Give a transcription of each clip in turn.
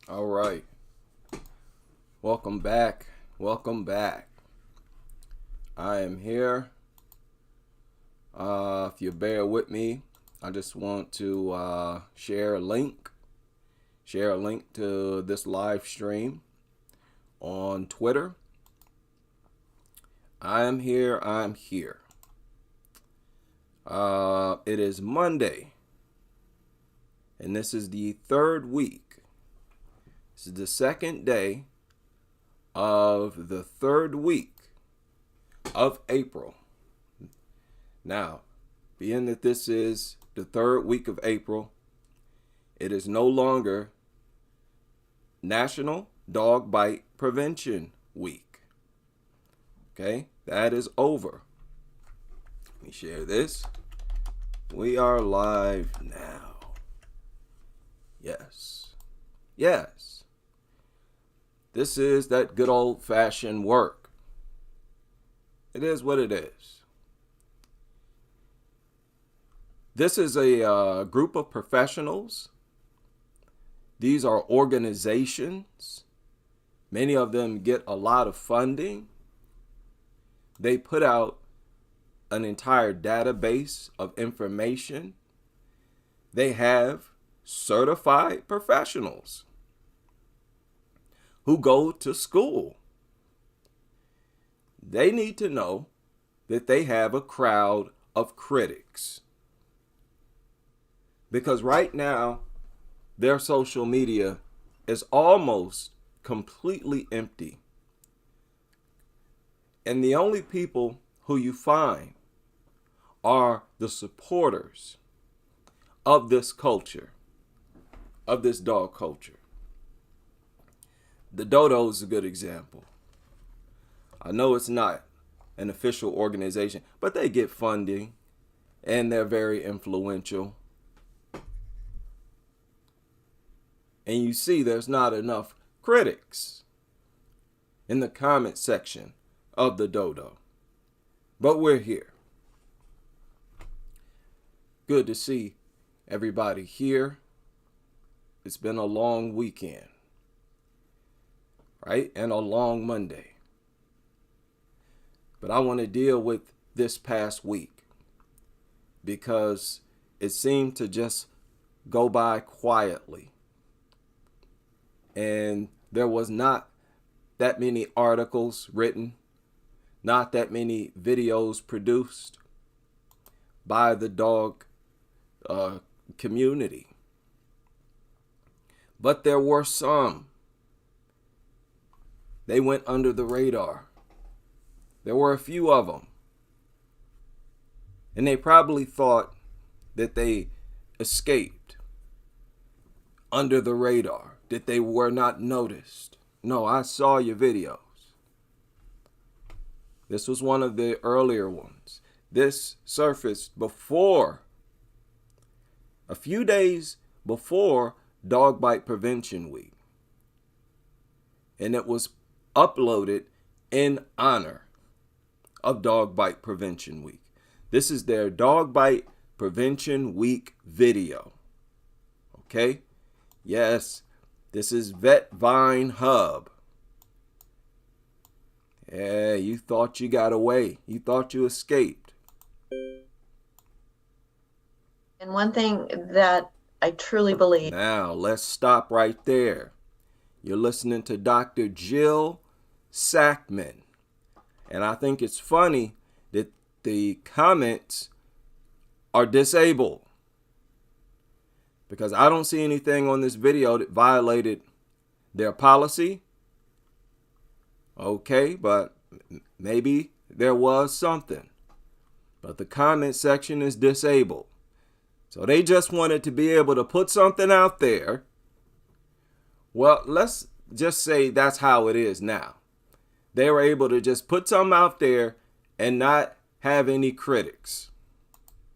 All right. Welcome back. Welcome back. I am here. If you bear with me, I just want to share a link. Share a link to this live stream on Twitter. I am here. I'm here. It is Monday, and this is the third week. This is the second day of the third week of April. Now, being that this is the third week of April, it is no longer National Dog Bite Prevention Week. Okay, that is over. Let me share this. We are live now. Yes. Yes. This is that good old-fashioned work. It is what it is. This is a group of professionals. These are organizations. Many of them get a lot of funding. They put out an entire database of information. They have certified professionals who go to school. They need to know that they have a crowd of critics. Because right now, their social media is almost completely empty. And the only people who you find are the supporters of this culture, of this dog culture. The Dodo is a good example. I know it's not an official organization, but they get funding and they're very influential. And you see there's not enough critics in the comment section of the Dodo. But we're here. Good to see everybody here. It's been a long weekend, right? And a long Monday. But I want to deal with this past week because it seemed to just go by quietly. And there was not that many articles written, not that many videos produced by the dog community. But there were some. They went under the radar. There were a few of them. And they probably thought that they escaped under the radar, that they were not noticed. No, I saw your videos. This was one of the earlier ones. This surfaced a few days before Dog Bite Prevention Week. And it was uploaded in honor of Dog Bite Prevention Week. This is their Dog Bite Prevention Week video. Okay? Yes, this is Vet Vine Hub. Yeah, you thought you got away. You thought you escaped. And one thing that I truly believe. Now, let's stop right there. You're listening to Dr. Jill Sackman. And I think it's funny that the comments are disabled. Because I don't see anything on this video that violated their policy. Okay, but maybe there was something. But the comment section is disabled. So they just wanted to be able to put something out there. Well, let's just say that's how it is now. They were able to just put something out there and not have any critics.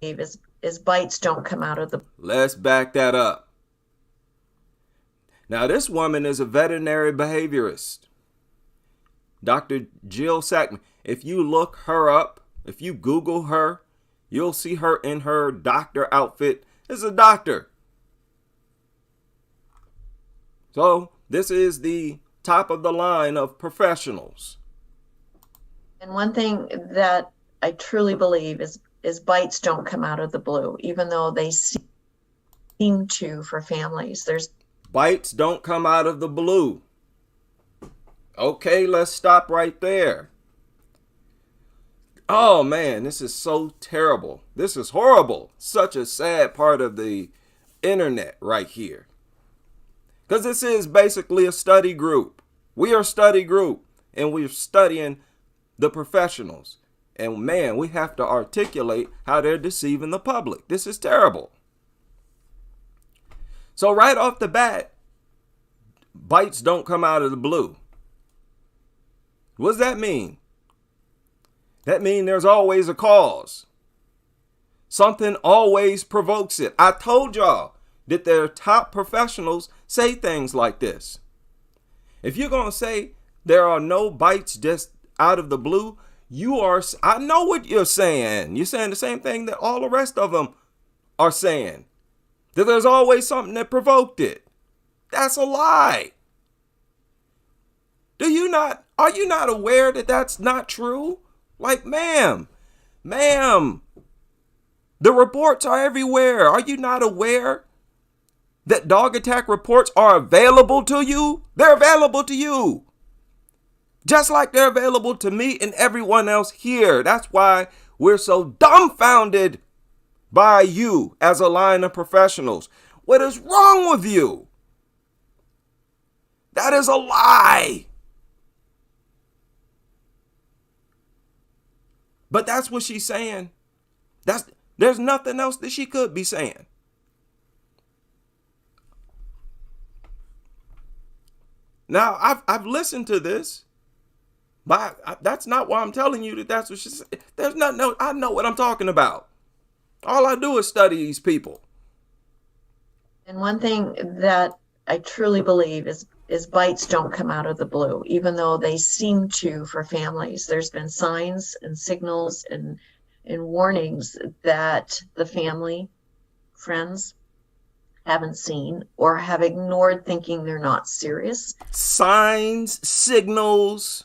Is bites don't come out of the. Let's back that up. Now, this woman is a veterinary behaviorist. Dr. Jill Sackman. If you look her up, if you Google her, you'll see her in her doctor outfit as a doctor. So This is the top of the line of professionals. And one thing that I truly believe is bites don't come out of the blue, even though they seem to for families. Bites don't come out of the blue. Okay, let's stop right there. Oh man, this is so terrible. This is horrible. Such a sad part of the internet right here. Because this is basically a study group. We are a study group, and we're studying the professionals. And man, we have to articulate how they're deceiving the public. This is terrible. So right off the bat, bites don't come out of the blue. What does that mean? That means there's always a cause. Something always provokes it. I told y'all that their top professionals say things like this. If you're going to say there are no bites just out of the blue, I know what you're saying. You're saying the same thing that all the rest of them are saying. That there's always something that provoked it. That's a lie. Are you not aware that that's not true? Like, ma'am, the reports are everywhere. Are you not aware that dog attack reports are available to you? They're available to you. Just like they're available to me and everyone else here. That's why we're so dumbfounded by you as a line of professionals. What is wrong with you? That is a lie. But that's what she's saying. There's nothing else that she could be saying. Now, I've listened to this, but that's not why I'm telling you that that's what she said. There's nothing else. I know what I'm talking about. All I do is study these people. And one thing that I truly believe is bites don't come out of the blue, even though they seem to for families. There's been signs and signals and warnings that the family, friends haven't seen or have ignored, thinking they're not serious. Signs, signals.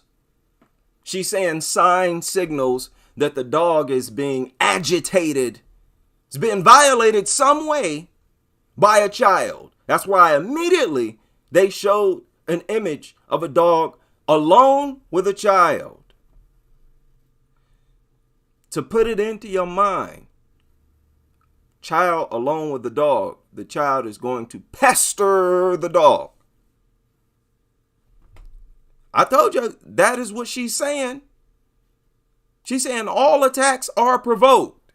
She's saying signs, signals that the dog is being agitated. It's being violated some way by a child. That's why immediately they showed an image of a dog alone with a child. To put it into your mind, child alone with the dog, the child is going to pester the dog. I told you that is what she's saying. She's saying all attacks are provoked.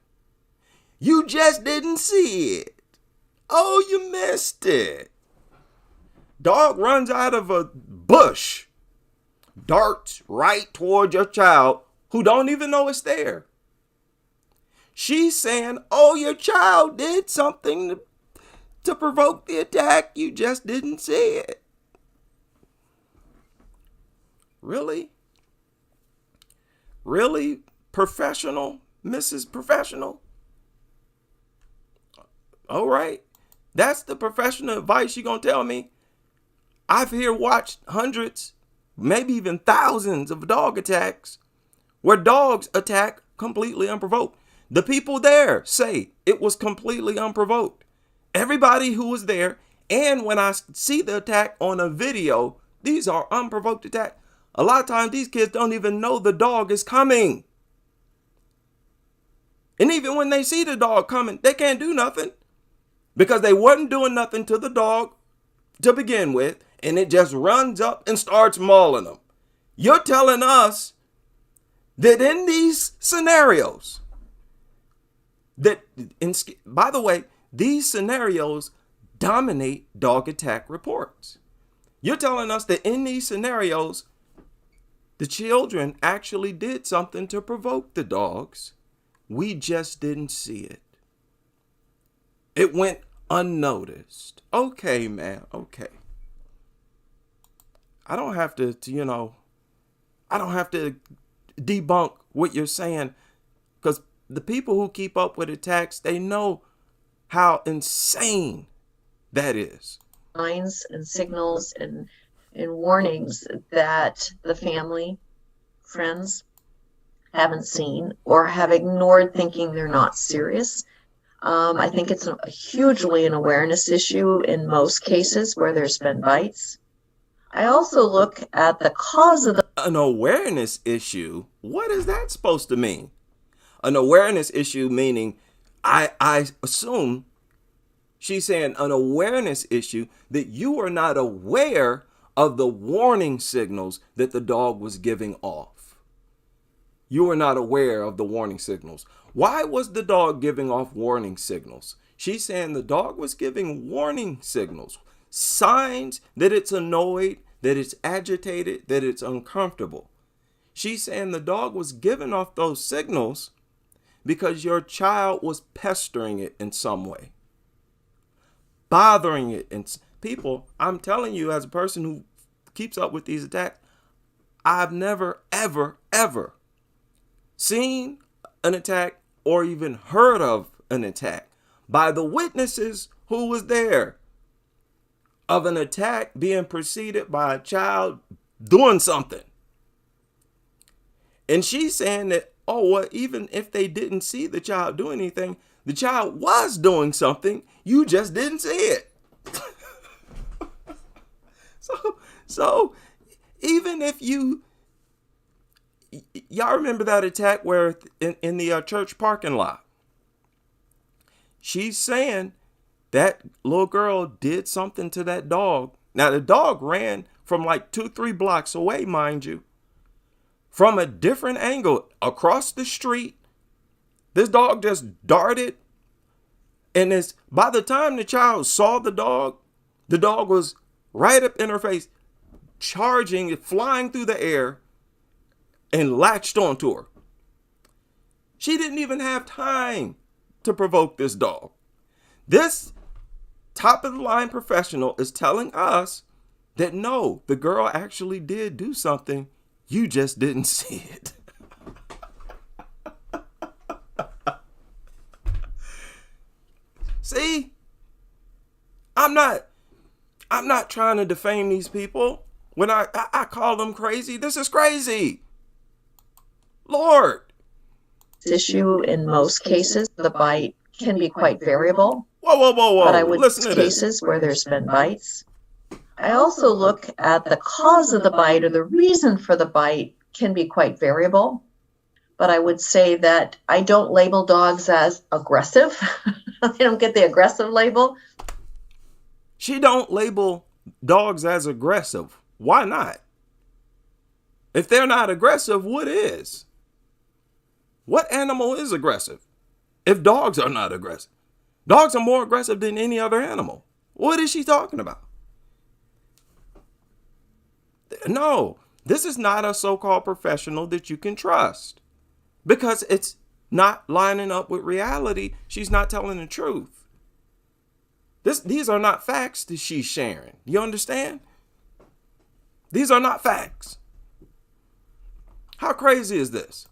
You just didn't see it. Oh, you missed it. Dog runs out of a bush, darts right toward your child who don't even know it's there. She's saying, oh, your child did something to provoke the attack. You just didn't see it. Really? Really? Professional? Mrs. Professional? All right. That's the professional advice you're going to tell me? I've here watched hundreds, maybe even thousands of dog attacks where dogs attack completely unprovoked. The people there say it was completely unprovoked. Everybody who was there, and when I see the attack on a video, these are unprovoked attacks. A lot of times these kids don't even know the dog is coming. And even when they see the dog coming, they can't do nothing because they wasn't doing nothing to the dog to begin with, and it just runs up and starts mauling them. You're telling us that in these scenarios, by the way, these scenarios dominate dog attack reports. You're telling us that in these scenarios, the children actually did something to provoke the dogs. We just didn't see it. It went unnoticed. Okay, man. Okay. I don't have to debunk what you're saying, because the people who keep up with attacks, they know how insane that is. Signs and signals and and warnings that the family, friends haven't seen or have ignored, thinking they're not serious. I think it's hugely an awareness issue in most cases where there's been bites. I also look at the cause of the An awareness issue? What is that supposed to mean? An awareness issue meaning, I assume she's saying an awareness issue that you are not aware of the warning signals that the dog was giving off. You were not aware of the warning signals. Why was the dog giving off warning signals? She's saying the dog was giving warning signals, signs that it's annoyed, that it's agitated, that it's uncomfortable. She's saying the dog was giving off those signals because your child was pestering it in some way, bothering it. And people, I'm telling you, as a person who keeps up with these attacks, I've never, ever, ever seen an attack or even heard of an attack by the witnesses who was there of an attack being preceded by a child doing something. And she's saying that, oh, well, even if they didn't see the child do anything, the child was doing something. You just didn't see it. So even if y'all remember that attack where in the church parking lot, she's saying that little girl did something to that dog. Now the dog ran from like 2-3 blocks away, mind you, from a different angle across the street. This dog just darted. And by the time the child saw the dog was right up in her face, charging, flying through the air, and latched onto her. She didn't even have time to provoke this dog. This top of the line professional is telling us that no, the girl actually did do something. You just didn't see it. See, I'm not trying to defame these people. When I call them crazy, this is crazy. Lord. Issue in most cases, the bite can be quite variable. Whoa. But I would listen to cases this. where there's been bites. I also look at the cause of the bite or the reason for the bite can be quite variable. But I would say that I don't label dogs as aggressive. They don't get the aggressive label. She don't label dogs as aggressive. Why not? If they're not aggressive, what is? What animal is aggressive? If dogs are not aggressive. Dogs are more aggressive than any other animal. What is she talking about? No, this is not a so-called professional that you can trust because it's not lining up with reality. She's not telling the truth. These are not facts that she's sharing. You understand? These are not facts. How crazy is this?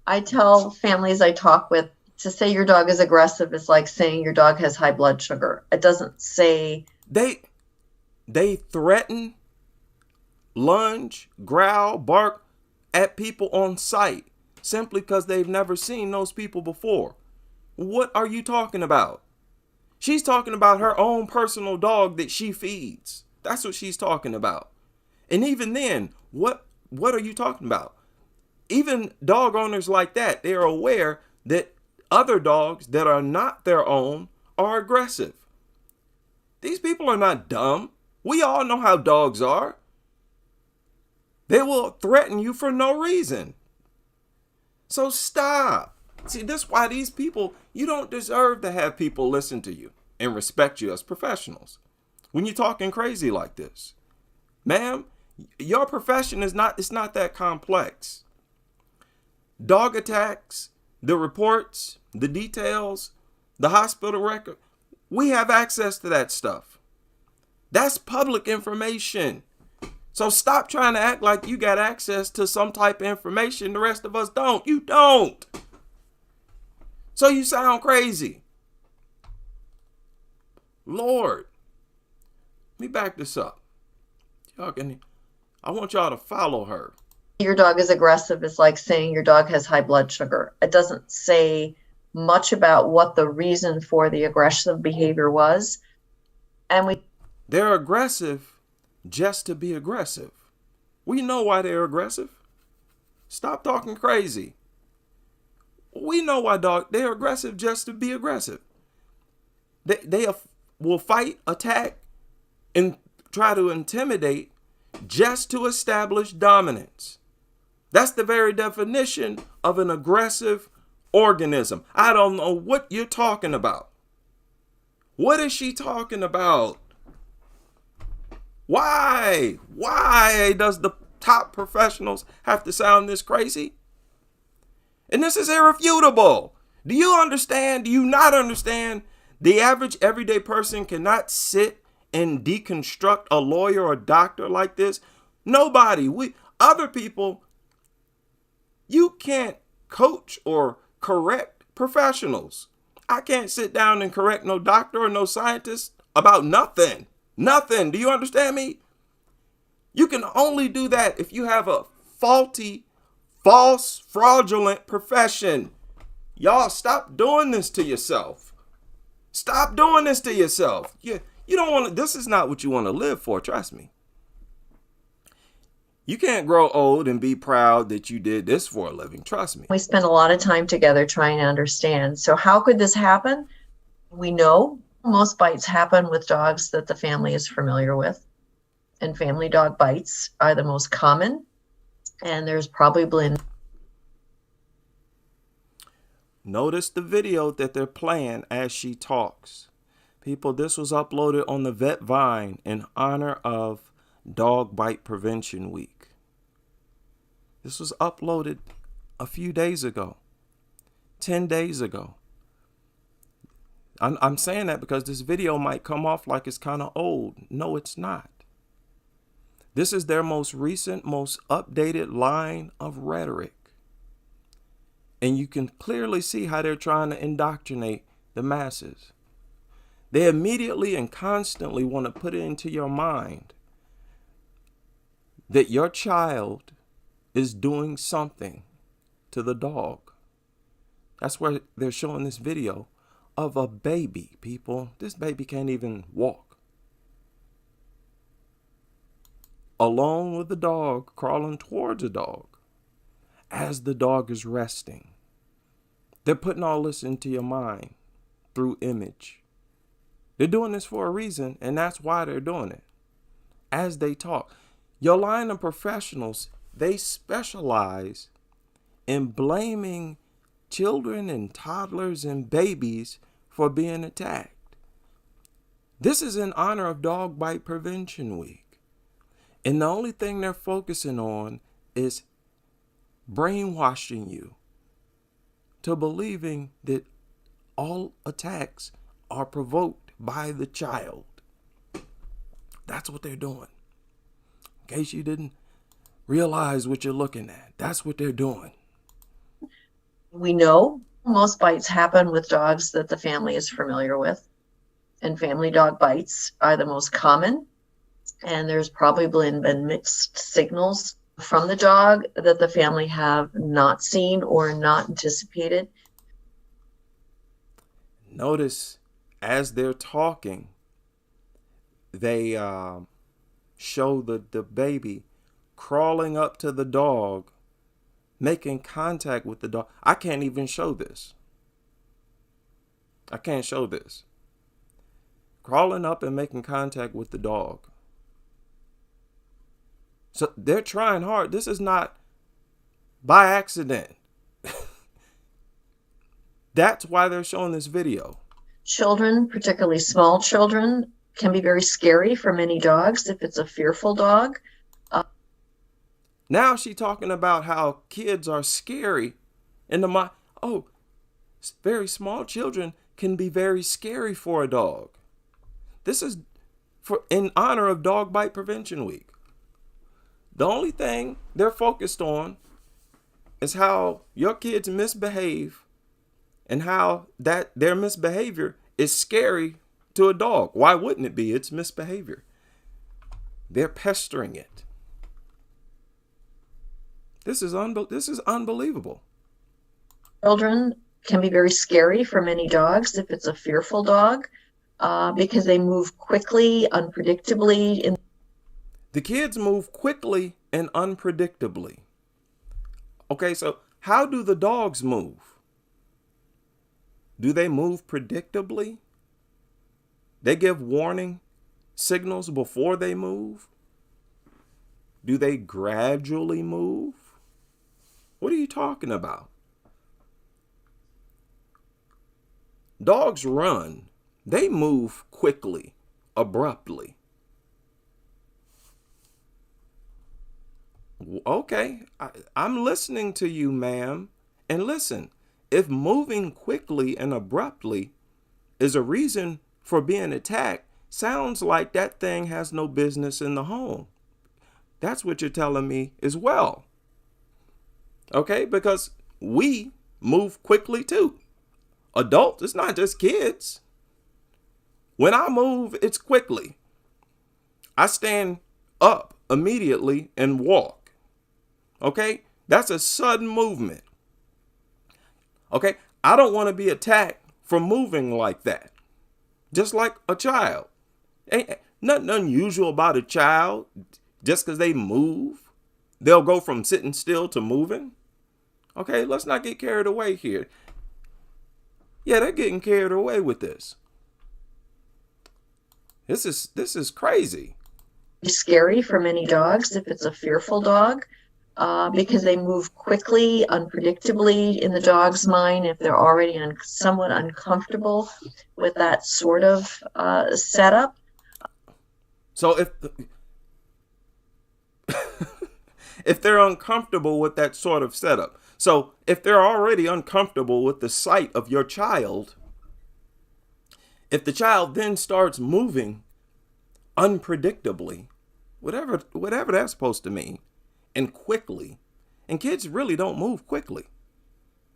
I tell families I talk with to say your dog is aggressive is like saying your dog has high blood sugar. It doesn't say. They threaten, lunge, growl, bark at people on sight simply because they've never seen those people before. What are you talking about? She's talking about her own personal dog that she feeds. That's what she's talking about. And even then, what are you talking about? Even dog owners like that, they're aware that other dogs that are not their own are aggressive. These people are not dumb. We all know how dogs are. They will threaten you for no reason. So stop. See, that's why these people, you don't deserve to have people listen to you and respect you as professionals when you're talking crazy like this. Ma'am, your profession is not, it's not that complex. Dog attacks, the reports, the details, the hospital record, we have access to that stuff. That's public information. So stop trying to act like you got access to some type of information the rest of us don't. You don't. So you sound crazy. Lord, let me back this up. I want y'all to follow her. Your dog is aggressive is like saying your dog has high blood sugar. It doesn't say much about what the reason for the aggressive behavior was. And they're aggressive just to be aggressive. We know why they're aggressive. Stop talking crazy. We know why they're aggressive just to be aggressive. They will fight, attack, and try to intimidate just to establish dominance. That's the very definition of an aggressive organism. I don't know what you're talking about. What is she talking about? Why? Why does the top professionals have to sound this crazy? And this is irrefutable. Do you understand? Do you not understand? The average everyday person cannot sit and deconstruct a lawyer or a doctor like this. Nobody. Other people, you can't coach or correct professionals. I can't sit down and correct no doctor or no scientist about nothing. Nothing. Do you understand me? You can only do that if you have a faulty, false, fraudulent profession. Y'all stop doing this to yourself. Stop doing this to yourself. You don't want to, this is not what you want to live for, trust me. You can't grow old and be proud that you did this for a living, trust me. We spend a lot of time together trying to understand. So how could this happen? We know most bites happen with dogs that the family is familiar with. And family dog bites are the most common. And there's probably... Notice the video that they're playing as she talks. People, this was uploaded on the Vet Vine in honor of Dog Bite Prevention Week. This was uploaded a few days ago, 10 days ago. I'm saying that because this video might come off like it's kind of old. No, it's not. This is their most recent, most updated line of rhetoric. And you can clearly see how they're trying to indoctrinate the masses. They immediately and constantly want to put it into your mind that your child is doing something to the dog. That's where they're showing this video of a baby, people. This baby can't even walk. Alone with the dog, crawling towards the dog as the dog is resting. They're putting all this into your mind through image. They're doing this for a reason, and that's why they're doing it. As they talk, your line of professionals, they specialize in blaming children and toddlers and babies for being attacked. This is in honor of Dog Bite Prevention Week. And the only thing they're focusing on is brainwashing you to believing that all attacks are provoked by the child. That's what they're doing. In case you didn't realize what you're looking at, that's what they're doing. We know most bites happen with dogs that the family is familiar with. And family dog bites are the most common. And there's probably been mixed signals from the dog that the family have not seen or not anticipated. Notice as they're talking, they show the baby crawling up to the dog, making contact with the dog. I can't even show this. I can't show this. Crawling up and making contact with the dog. So they're trying hard. This is not by accident. That's why they're showing this video. Children, particularly small children, can be very scary for many dogs if it's a fearful dog. Now she's talking about how kids are scary in the mind. Oh, very small children can be very scary for a dog. This is in honor of Dog Bite Prevention Week. The only thing they're focused on is how your kids misbehave and how that their misbehavior is scary to a dog. Why wouldn't it be? It's misbehavior. They're pestering it. This is unbelievable. Children can be very scary for many dogs if it's a fearful dog, because they move quickly, unpredictably. The kids move quickly and unpredictably. Okay, so how do the dogs move? Do they move predictably? They give warning signals before they move? Do they gradually move? What are you talking about? Dogs run. They move quickly, abruptly. Okay, I'm listening to you, ma'am. And listen, if moving quickly and abruptly is a reason for being attacked, sounds like that thing has no business in the home. That's what you're telling me as well. Okay, because we move quickly too. Adults, it's not just kids. When I move, it's quickly. I stand up immediately and walk. Okay, that's a sudden movement. Okay, I don't want to be attacked for moving like that. Just like a child. Ain't nothing unusual about a child. Just because they move, they'll go from sitting still to moving. Okay, let's not get carried away here. Yeah, they're getting carried away with this. This is crazy. Scary for many dogs if it's a fearful dog, because they move quickly, unpredictably in the dog's mind if they're already somewhat uncomfortable with that sort of setup. So if they're uncomfortable with that sort of setup, so if they're already uncomfortable with the sight of your child, if the child then starts moving unpredictably, whatever that's supposed to mean, and quickly, and kids really don't move quickly,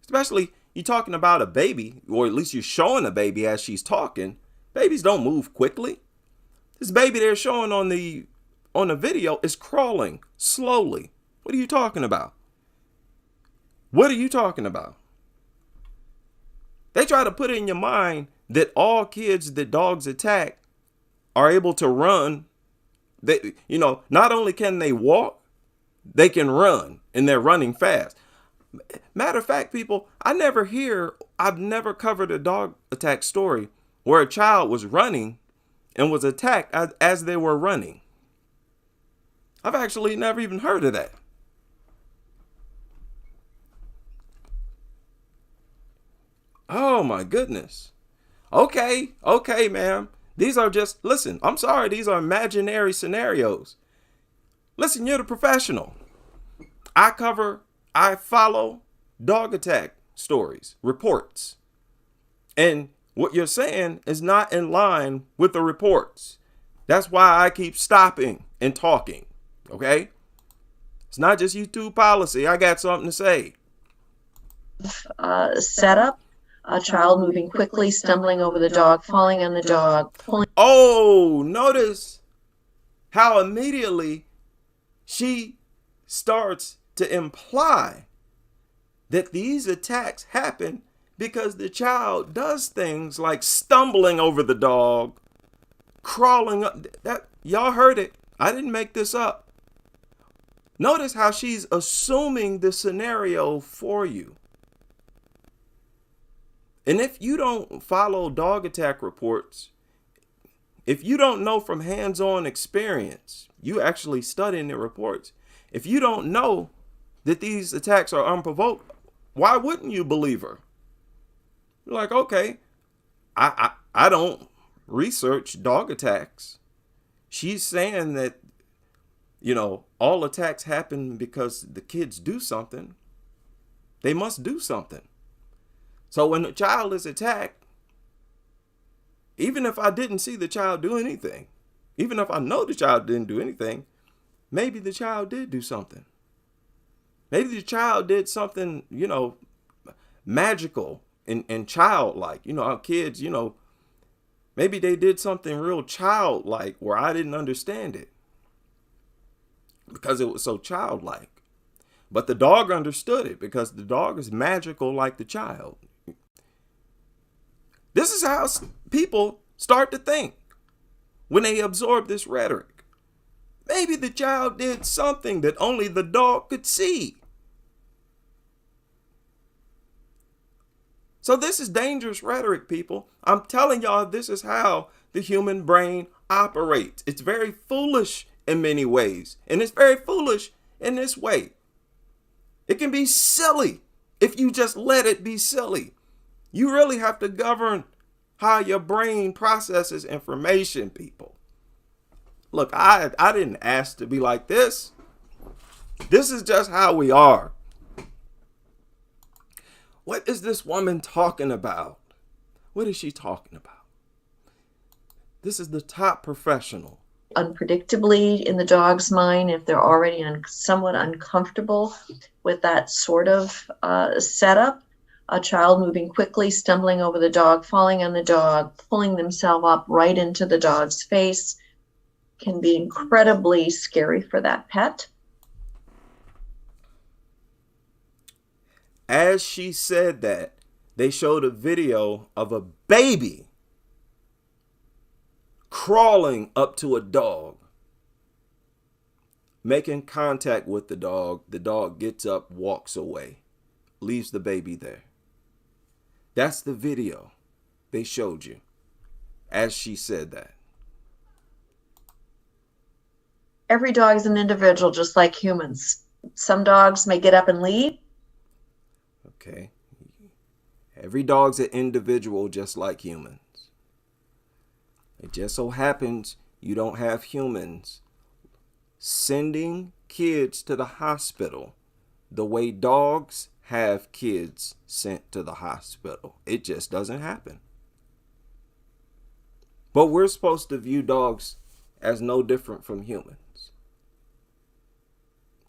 especially you're talking about a baby, or at least you're showing a baby as she's talking. Babies don't move quickly. This baby they're showing on the video is crawling slowly. What are you talking about? What are you talking about? They try to put in your mind that all kids that dogs attack are able to run. They, not only can they walk, they can run, and they're running fast. Matter of fact, people, I've never covered a dog attack story where a child was running and was attacked as they were running. I've actually never even heard of that. Oh my goodness. Okay, ma'am. These are listen, I'm sorry, these are imaginary scenarios. Listen, you're the professional. I follow dog attack stories, reports. And what you're saying is not in line with the reports. That's why I keep stopping and talking, okay? It's not just YouTube policy. I got something to say. Setup. A child moving quickly, stumbling over the dog, falling on the dog, pulling. Oh, notice how immediately she starts to imply that these attacks happen because the child does things like stumbling over the dog, crawling up. That y'all heard it. I didn't make this up. Notice how she's assuming the scenario for you. And if you don't follow dog attack reports, if you don't know from hands-on experience, you actually studying the reports, if you don't know that these attacks are unprovoked, why wouldn't you believe her? You're like, okay, I don't research dog attacks. She's saying that, all attacks happen because the kids do something. They must do something. So when a child is attacked, even if I didn't see the child do anything, even if I know the child didn't do anything, maybe the child did do something. Maybe the child did something, magical and childlike. Our kids, maybe they did something real childlike where I didn't understand it. because it was so childlike. But the dog understood it because the dog is magical like the child. This is how people start to think when they absorb this rhetoric. Maybe the child did something that only the dog could see. So this is dangerous rhetoric, people. I'm telling y'all, this is how the human brain operates. It's very foolish in many ways, and it's very foolish in this way. It can be silly if you just let it be silly. You really have to govern how your brain processes information, people. Look, I didn't ask to be like this. This is just how we are. What is this woman talking about? What is she talking about? This is the top professional. Unpredictably in the dog's mind, if they're already somewhat uncomfortable with that sort of setup, a child moving quickly, stumbling over the dog, falling on the dog, pulling themselves up right into the dog's face can be incredibly scary for that pet. As she said that, they showed a video of a baby crawling up to a dog, making contact with the dog. The dog gets up, walks away, leaves the baby there. That's the video they showed you as she said that. Every dog is an individual, just like humans. Some dogs may get up and leave. Okay. Every dog's an individual, just like humans. It just so happens you don't have humans sending kids to the hospital the way dogs have kids sent to the hospital. It just doesn't happen. But we're supposed to view dogs as no different from humans.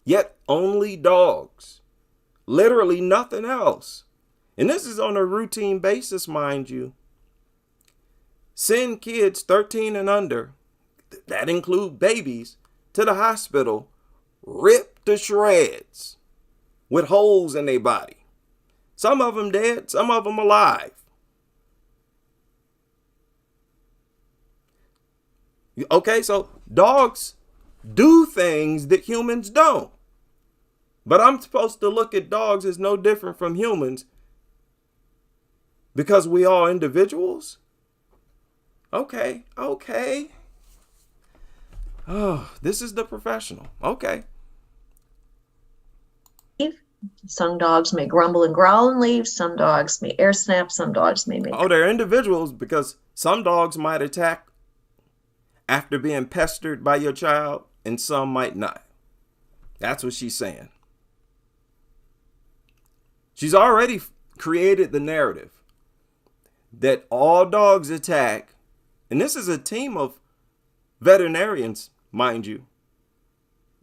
Yet only dogs, literally nothing else. And this is on a routine basis, mind you. Send kids 13 and under, that include babies, to the hospital, ripped to shreds, with holes in their body. Some of them dead, some of them alive. Okay, so dogs do things that humans don't. But I'm supposed to look at dogs as no different from humans because we are individuals? Okay. Oh, this is the professional. Okay. Some dogs may grumble and growl and leave. Some dogs may air snap. Some dogs may make... Oh, they're individuals because some dogs might attack after being pestered by your child and some might not. That's what she's saying. She's already created the narrative that all dogs attack, and this is a team of veterinarians, mind you,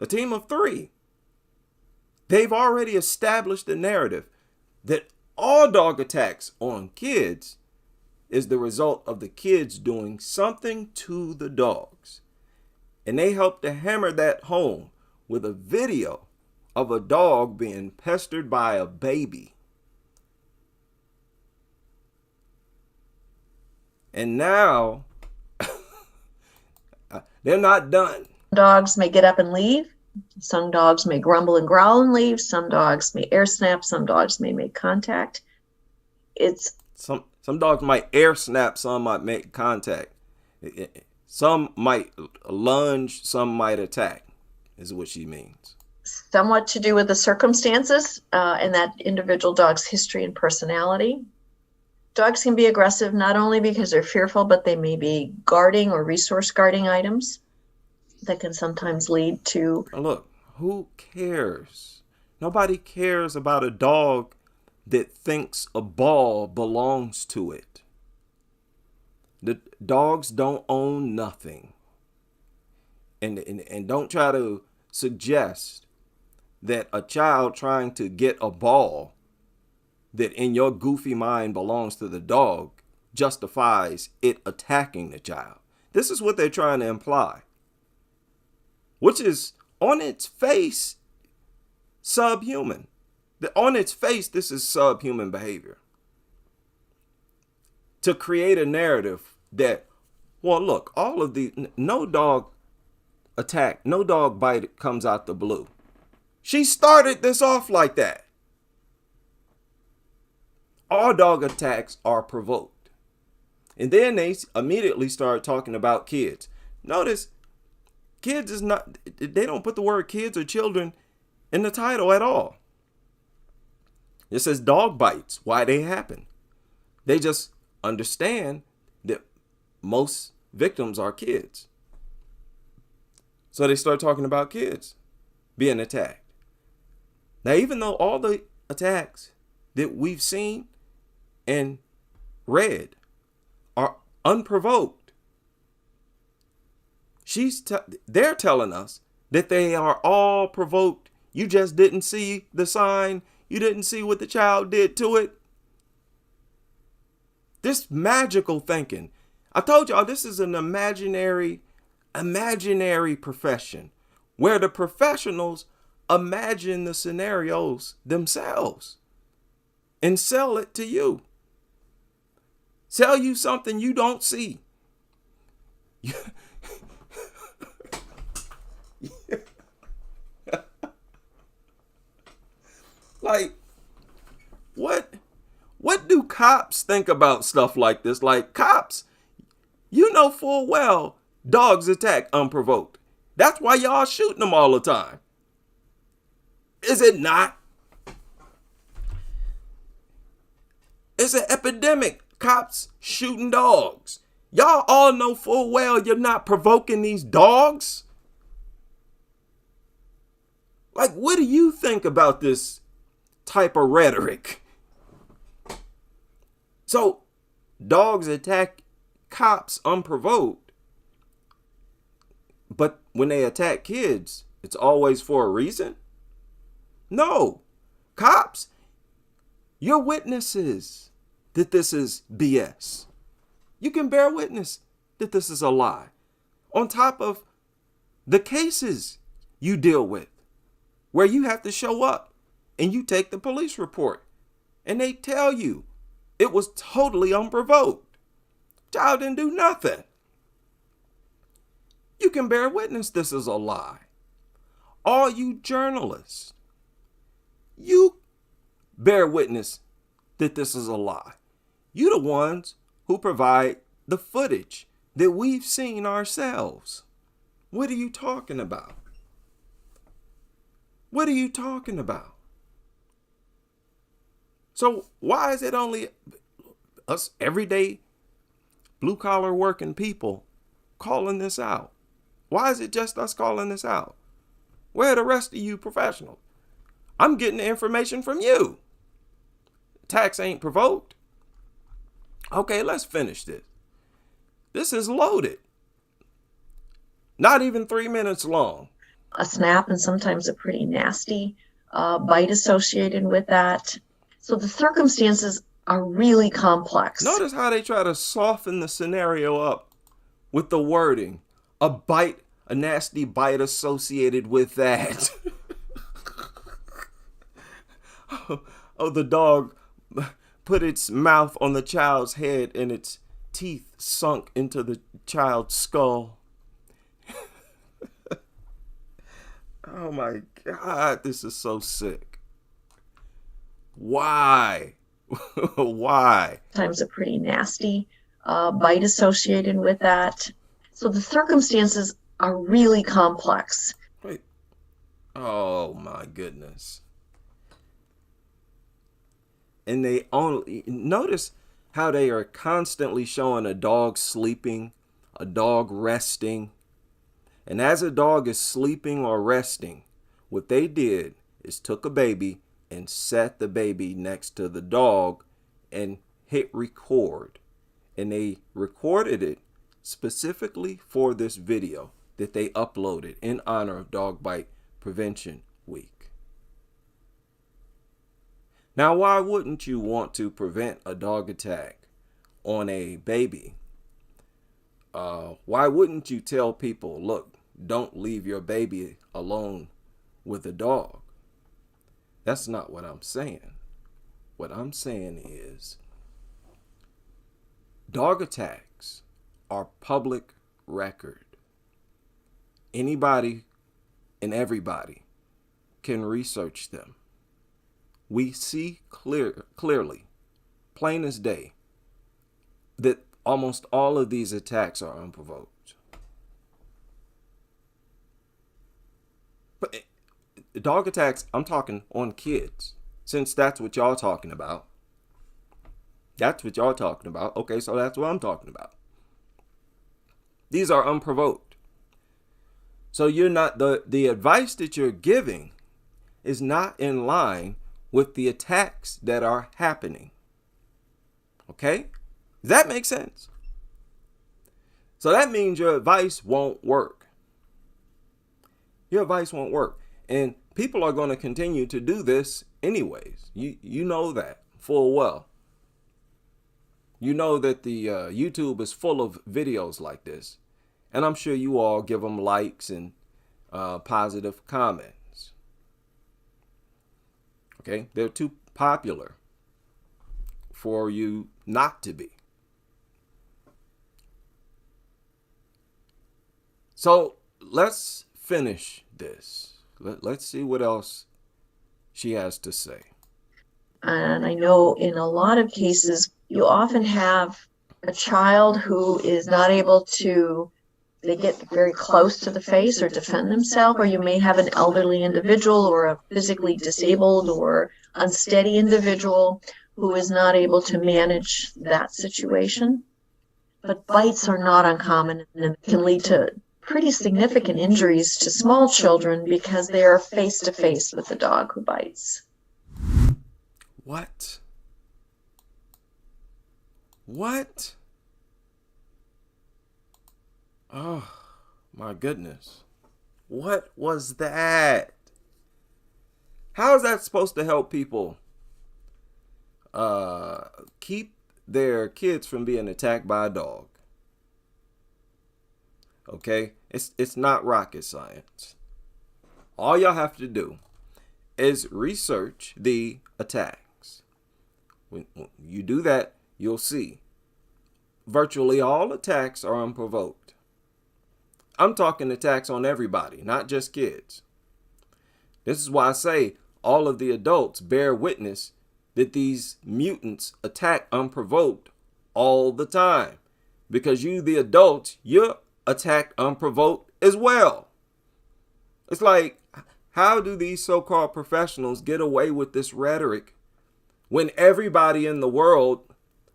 a team of 3. They've already established the narrative that all dog attacks on kids is the result of the kids doing something to the dogs. And they help to hammer that home with a video of a dog being pestered by a baby. And now they're not done. Dogs may get up and leave. Some dogs may grumble and growl and leave. Some dogs may air snap. Some dogs may make contact. Some dogs might air snap. Some might make contact. Some might lunge. Some might attack, is what she means. Somewhat to do with the circumstances and that individual dog's history and personality. Dogs can be aggressive not only because they're fearful, but they may be guarding or resource guarding items that can sometimes lead to... Look, who cares? Nobody cares about a dog that thinks a ball belongs to it. The dogs don't own nothing. And don't try to suggest that a child trying to get a ball that in your goofy mind belongs to the dog justifies it attacking the child. This is what they're trying to imply, which is On its face, subhuman. On its face, this is subhuman behavior. To create a narrative that, well, look, all of the, no dog attack, no dog bite comes out the blue. She started this off like that. All dog attacks are provoked. And then they immediately start talking about kids. Notice, kids is not, they don't put the word kids or children in the title at all. It says dog bites, why they happen. They just understand that most victims are kids. So they start talking about kids being attacked. Now, even though all the attacks that we've seen and read are unprovoked, they're telling us that they are all provoked. You just didn't see the sign. You didn't see what the child did to it. This magical thinking. I told y'all this is an imaginary profession where the professionals imagine the scenarios themselves and sell it to you. Sell you something you don't see. Like, what do cops think about stuff like this? Like, cops, you know full well dogs attack unprovoked. That's why y'all shooting them all the time. Is it not? It's an epidemic. Cops shooting dogs. Y'all all know full well you're not provoking these dogs. Like, what do you think about this type of rhetoric? So, dogs attack cops unprovoked, but when they attack kids, it's always for a reason? No. Cops, you're witnesses that this is BS. You can bear witness that this is a lie. On top of the cases you deal with, where you have to show up and you take the police report and they tell you it was totally unprovoked. Child didn't do nothing. You can bear witness this is a lie. All you journalists, you bear witness that this is a lie. You the ones who provide the footage that we've seen ourselves. What are you talking about? What are you talking about? So why is it only us everyday blue collar working people calling this out? Why is it just us calling this out? Where are the rest of you professionals? I'm getting the information from you. Attacks ain't provoked. Okay, let's finish this. This is loaded. Not even 3 minutes long. A snap and sometimes a pretty nasty bite associated with that. So the circumstances are really complex. Notice how they try to soften the scenario up with the wording. A bite, a nasty bite associated with that. Oh, the dog put its mouth on the child's head and its teeth sunk into the child's skull. Oh my God, this is so sick. Why? Why? Sometimes a pretty nasty bite associated with that. So the circumstances are really complex. Wait. Oh my goodness. And they only notice how they are constantly showing a dog sleeping, a dog resting. And as a dog is sleeping or resting, what they did is took a baby and set the baby next to the dog and hit record. And they recorded it specifically for this video that they uploaded in honor of Dog Bite Prevention Week. Now, why wouldn't you want to prevent a dog attack on a baby? Why wouldn't you tell people, look, don't leave your baby alone with a dog. That's not what I'm saying. What I'm saying is dog attacks are public record. Anybody and everybody can research them. We see clearly, plain as day, that almost all of these attacks are unprovoked. But dog attacks, I'm talking on kids, since that's what y'all talking about. That's what y'all talking about. Okay, so that's what I'm talking about. These are unprovoked. So you're not, the advice that you're giving is not in line with the attacks that are happening. Okay? Does that make sense? So that means your advice won't work. Your advice won't work. And people are going to continue to do this anyways. You know that full well. You know that the YouTube is full of videos like this. And I'm sure you all give them likes and positive comments. Okay? They're too popular for you not to be. So let's finish this. Let's see what else she has to say. And I know in a lot of cases, you often have a child who is not able to, they get very close to the face or defend themselves, or you may have an elderly individual or a physically disabled or unsteady individual who is not able to manage that situation. But bites are not uncommon and can lead to pretty significant injuries to small children because they are face to face with the dog who bites. What? What? Oh, my goodness. What was that? How is that supposed to help people keep their kids from being attacked by a dog? Okay? It's not rocket science. All y'all have to do is research the attacks. When you do that, you'll see virtually all attacks are unprovoked. I'm talking attacks on everybody, not just kids. This is why I say all of the adults bear witness that these mutants attack unprovoked all the time. Because you, the adults, you're attacked unprovoked as well. It's like, how do these so-called professionals get away with this rhetoric when everybody in the world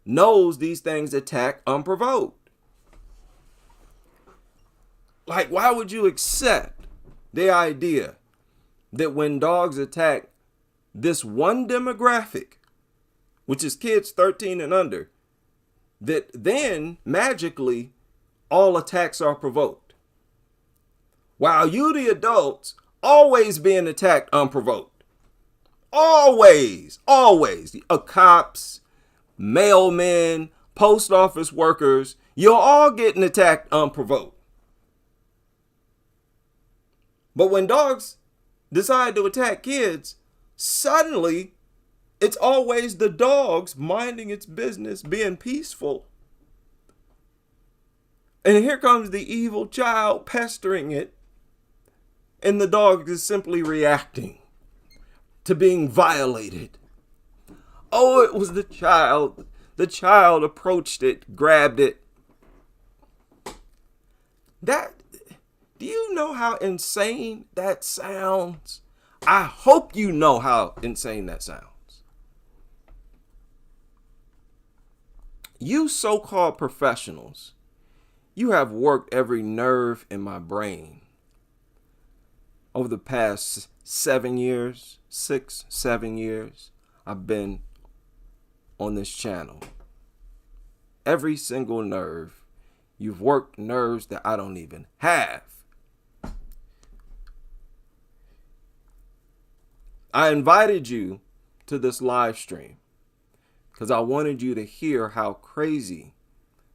knows these things attack unprovoked? Like, why would you accept the idea that when dogs attack this one demographic, which is kids 13 and under, that then magically all attacks are provoked? While you, the adults, always being attacked unprovoked. Always. Cops, mailmen, post office workers, you're all getting attacked unprovoked. But when dogs decide to attack kids, suddenly it's always the dogs minding its business, being peaceful. And here comes the evil child pestering it. And the dog is simply reacting to being violated. Oh, it was the child. The child approached it, grabbed it. Do you know how insane that sounds? I hope you know how insane that sounds. You so-called professionals, you have worked every nerve in my brain over the past 7 years, 6, 7 years. I've been on this channel. Every single nerve. You've worked nerves that I don't even have. I invited you to this live stream because I wanted you to hear how crazy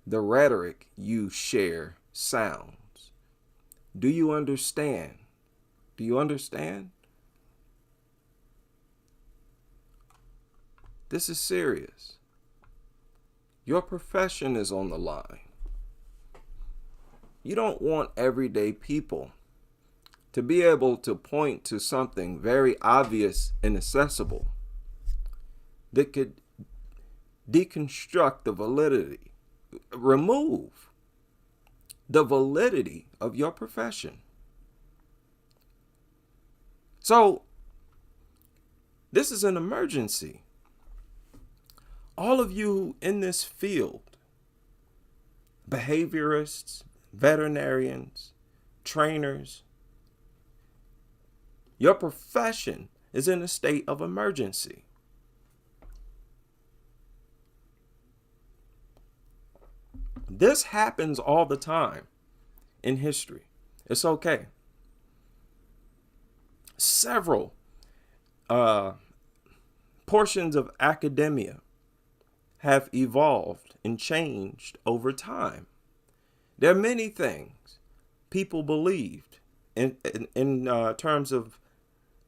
the rhetoric you share sounds. Do you understand? Do you understand? This is serious. Your profession is on the line. You don't want everyday people to be able to point to something very obvious and accessible that could deconstruct the validity, remove the validity of your profession. So, this is an emergency. All of you in this field, behaviorists, veterinarians, trainers, your profession is in a state of emergency. This happens all the time in history. It's okay. Several portions of academia have evolved and changed over time. There are many things people believed in terms of,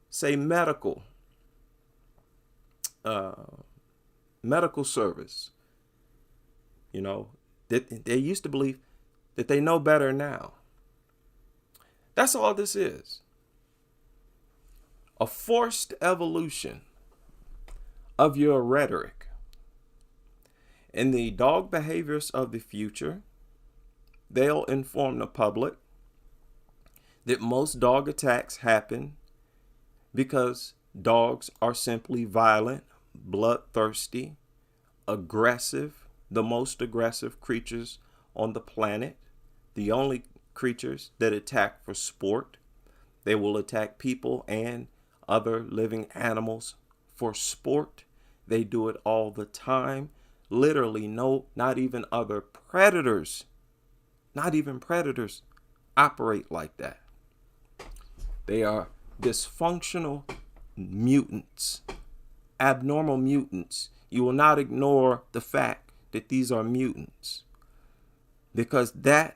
say, medical service. You know, that they used to believe that they know better now. That's all this is. A forced evolution of your rhetoric. And the dog behaviorists of the future, they'll inform the public that most dog attacks happen because dogs are simply violent, bloodthirsty, aggressive, the most aggressive creatures on the planet, the only creatures that attack for sport. They will attack people and other living animals for sport. They do it all the time. Literally, not even other predators, not even predators operate like that. They are dysfunctional mutants, abnormal mutants. You will not ignore the fact that these are mutants, because that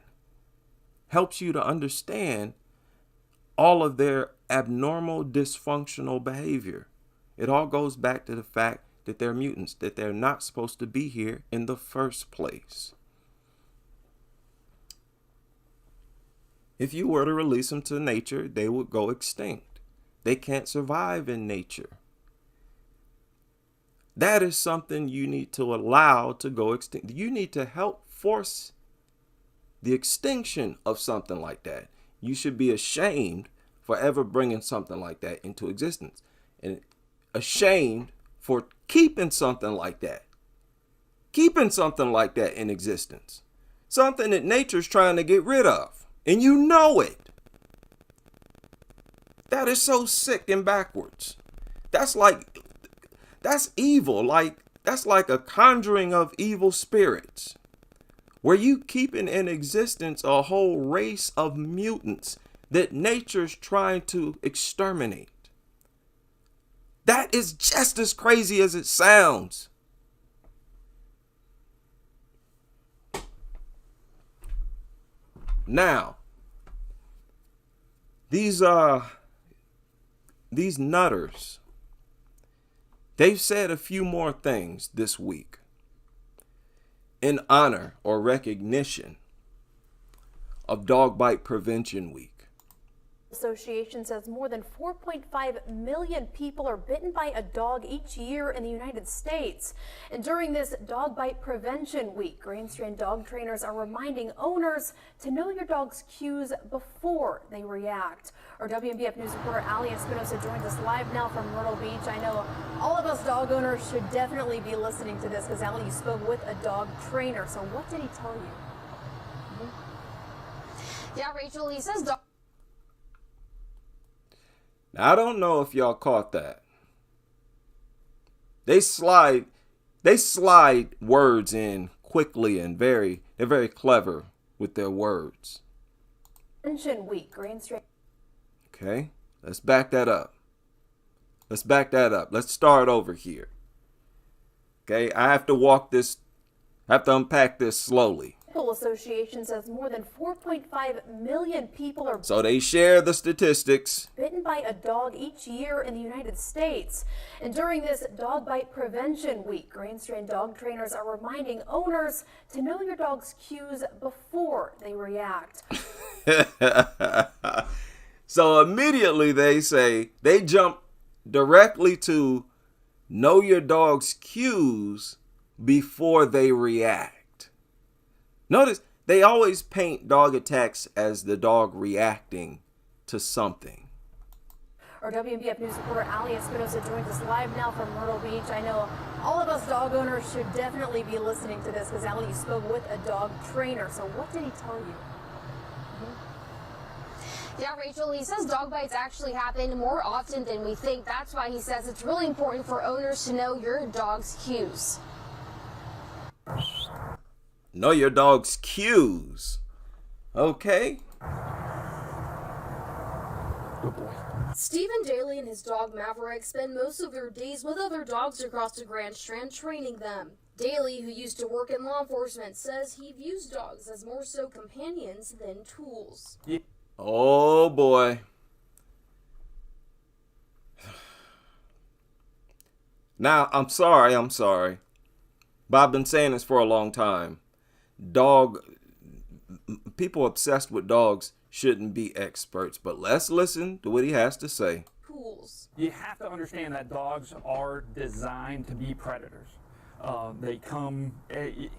helps you to understand all of their abnormal, dysfunctional behavior. It all goes back to the fact that they're mutants, that they're not supposed to be here in the first place. If you were to release them to nature, they would go extinct. They can't survive in nature. That is something you need to allow to go extinct. You need to help force the extinction of something like that. You should be ashamed for ever bringing something like that into existence, and ashamed for keeping something like that in existence. Something that nature's trying to get rid of, and you know it. That is so sick and backwards. That's evil. That's like a conjuring of evil spirits, where you keeping in existence a whole race of mutants that nature's trying to exterminate. That is just as crazy as it sounds. Now, these nutters, they've said a few more things this week in honor or recognition of Dog Bite Prevention Week. Association says more than 4.5 million people are bitten by a dog each year in the United States. And during this Dog Bite Prevention Week, Grand Strand dog trainers are reminding owners to know your dog's cues before they react. Our WNBF News reporter Ali Espinosa joins us live now from Myrtle Beach. I know all of us dog owners should definitely be listening to this, because Ali, you spoke with a dog trainer. So what did he tell you? Yeah, Rachel, he says dog. Now, I don't know if y'all caught that. They slide words in quickly and they're very clever with their words. Prevention Week, Grand Strand. Okay, let's back that up. Let's start over here. Okay, I have to unpack this slowly. Association says more than 4.5 million people are So they share the statistics. bitten by a dog each year in the United States. And during this Dog Bite Prevention Week, Grand Strand dog trainers are reminding owners to know your dog's cues before they react. So immediately they jump directly to know your dog's cues before they react. Notice they always paint dog attacks as the dog reacting to something. Our WNBF News reporter Ali Espinosa joins us live now from Myrtle Beach. I know all of us dog owners should definitely be listening to this because Ali, you spoke with a dog trainer. So what did he tell you? Yeah, Rachel, he says dog bites actually happen more often than we think. That's why he says it's really important for owners to know your dog's cues. Know your dog's cues. Okay. Good boy. Stephen Daly and his dog Maverick spend most of their days with other dogs across the Grand Strand training them. Daly, who used to work in law enforcement, says he views dogs as more so companions than tools. Oh boy. Now, I'm sorry. But I've been saying this for a long time. People obsessed with dogs shouldn't be experts, but let's listen to what he has to say. Tools. You have to understand that dogs are designed to be predators. They come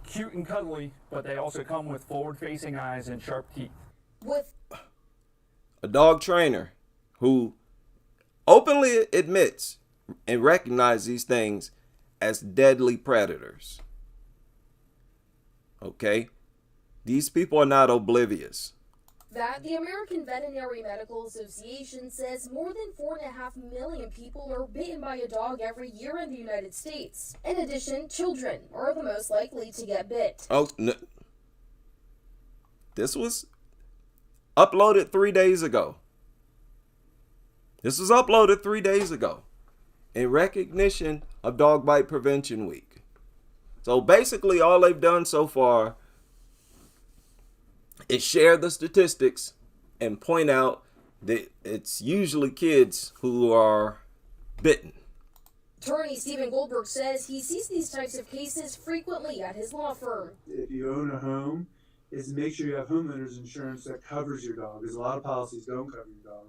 cute and cuddly, but they also come with forward-facing eyes and sharp teeth. With A dog trainer who openly admits and recognizes these things as deadly predators. Okay? These people are not oblivious. that, the American Veterinary Medical Association says more than 4.5 million people are bitten by a dog every year in the United States. In addition, children are the most likely to get bit. Oh, no. This was uploaded 3 days ago. This was uploaded 3 days ago in recognition of Dog Bite Prevention Week. So basically all they've done so far is share the statistics and point out that it's usually kids who are bitten. Attorney Stephen Goldberg says he sees these types of cases frequently at his law firm. If you own a home, is to make sure you have homeowners insurance that covers your dog, because a lot of policies don't cover your dog.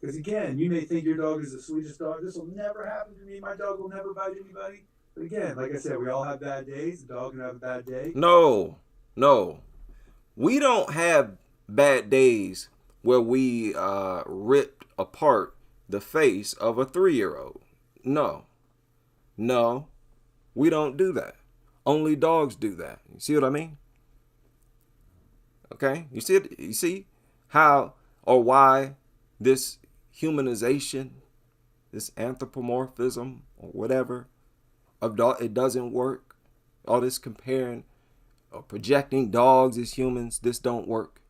Because again, you may think your dog is the sweetest dog. This will never happen to me. My dog will never bite anybody. But again, like I said, we all have bad days. The dog can have a bad day. No. We don't have bad days where we ripped apart the face of a 3-year-old. No, we don't do that. Only dogs do that. You see what I mean? Okay, you see it? You see how or why this humanization, this anthropomorphism or whatever of dog, it doesn't work. All this comparing or projecting dogs as humans, this don't work.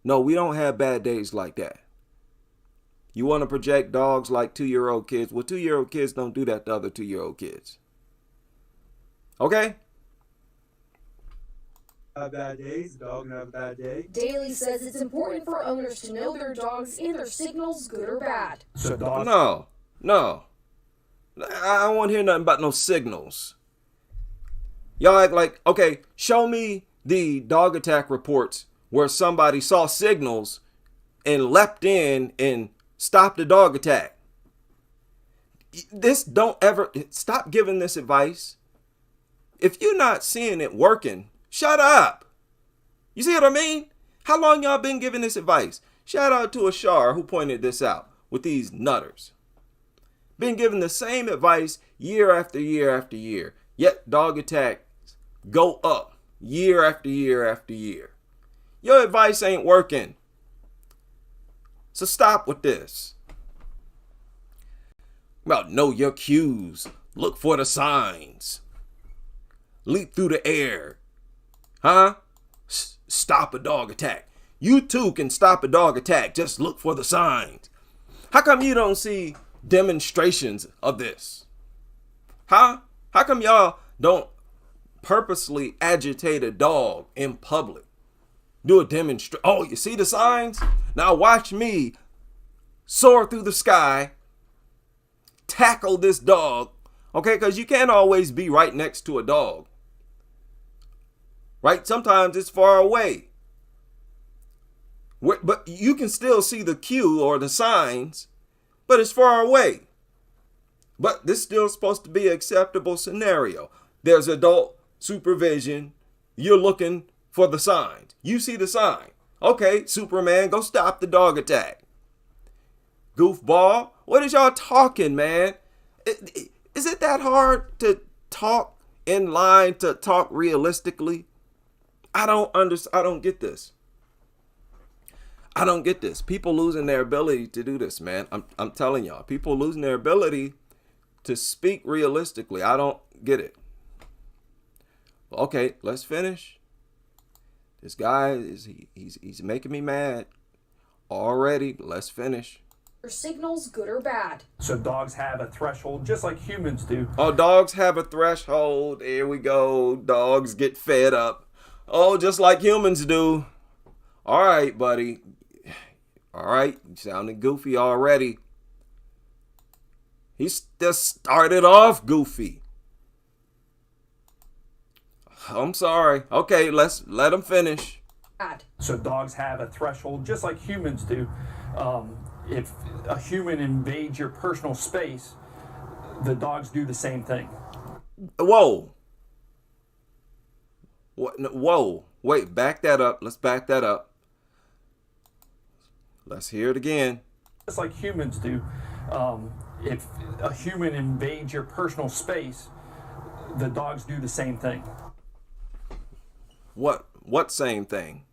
No, we don't have bad days like that. You want to project dogs like 2-year-old kids? Well, 2-year-old kids don't do that to other 2-year-old kids. Okay? Have bad days. The dog can have a bad day. Daly says it's important for owners to know their dogs and their signals, good or bad. So dogs. No. I don't want to hear nothing about no signals. Y'all act like, okay, show me the dog attack reports where somebody saw signals and leapt in and stopped the dog attack. Don't ever stop giving this advice. If you're not seeing it working, shut up. You see what I mean? How long y'all been giving this advice? Shout out to Ashar who pointed this out with these nutters. Been giving the same advice year after year after year. Yet dog attacks go up year after year after year. Your advice ain't working. So stop with this. Well, know your cues. Look for the signs. Leap through the air. Huh? Stop a dog attack. You too can stop a dog attack. Just look for the signs. How come you don't see demonstrations of this? Huh? How come y'all don't purposely agitate a dog in public. Do a demonstration. Oh, you see the signs? Now watch me soar through the sky, tackle this dog. Okay, because you can't always be right next to a dog. Right? Sometimes it's far away. But you can still see the cue or the signs, but it's far away. But this is still supposed to be an acceptable scenario. There's adult supervision. You're looking for the signs. You see the sign. Okay, Superman, go stop the dog attack. Goofball, what is y'all talking, man? Is it that hard to talk in line, to talk realistically? I don't understand. I don't get this. I don't get this. People losing their ability to do this, man. I'm telling y'all, people losing their ability to speak realistically. I don't get it. Okay, let's finish. This guy is he's making me mad already. Let's finish. Signals, good or bad. So dogs have a threshold just like humans do. Oh, dogs have a threshold. Here we go. Dogs get fed up. Oh, just like humans do. All right, buddy. All right, you sounding goofy already. He just started off goofy. I'm sorry. Okay, let him finish. Bad. So dogs have a threshold just like humans do. If a human invades your personal space, the dogs do the same thing. Whoa. What? Whoa. Wait, back that up. Let's back that up. Let's hear it again. Just like humans do. If a human invades your personal space, the dogs do the same thing. What same thing?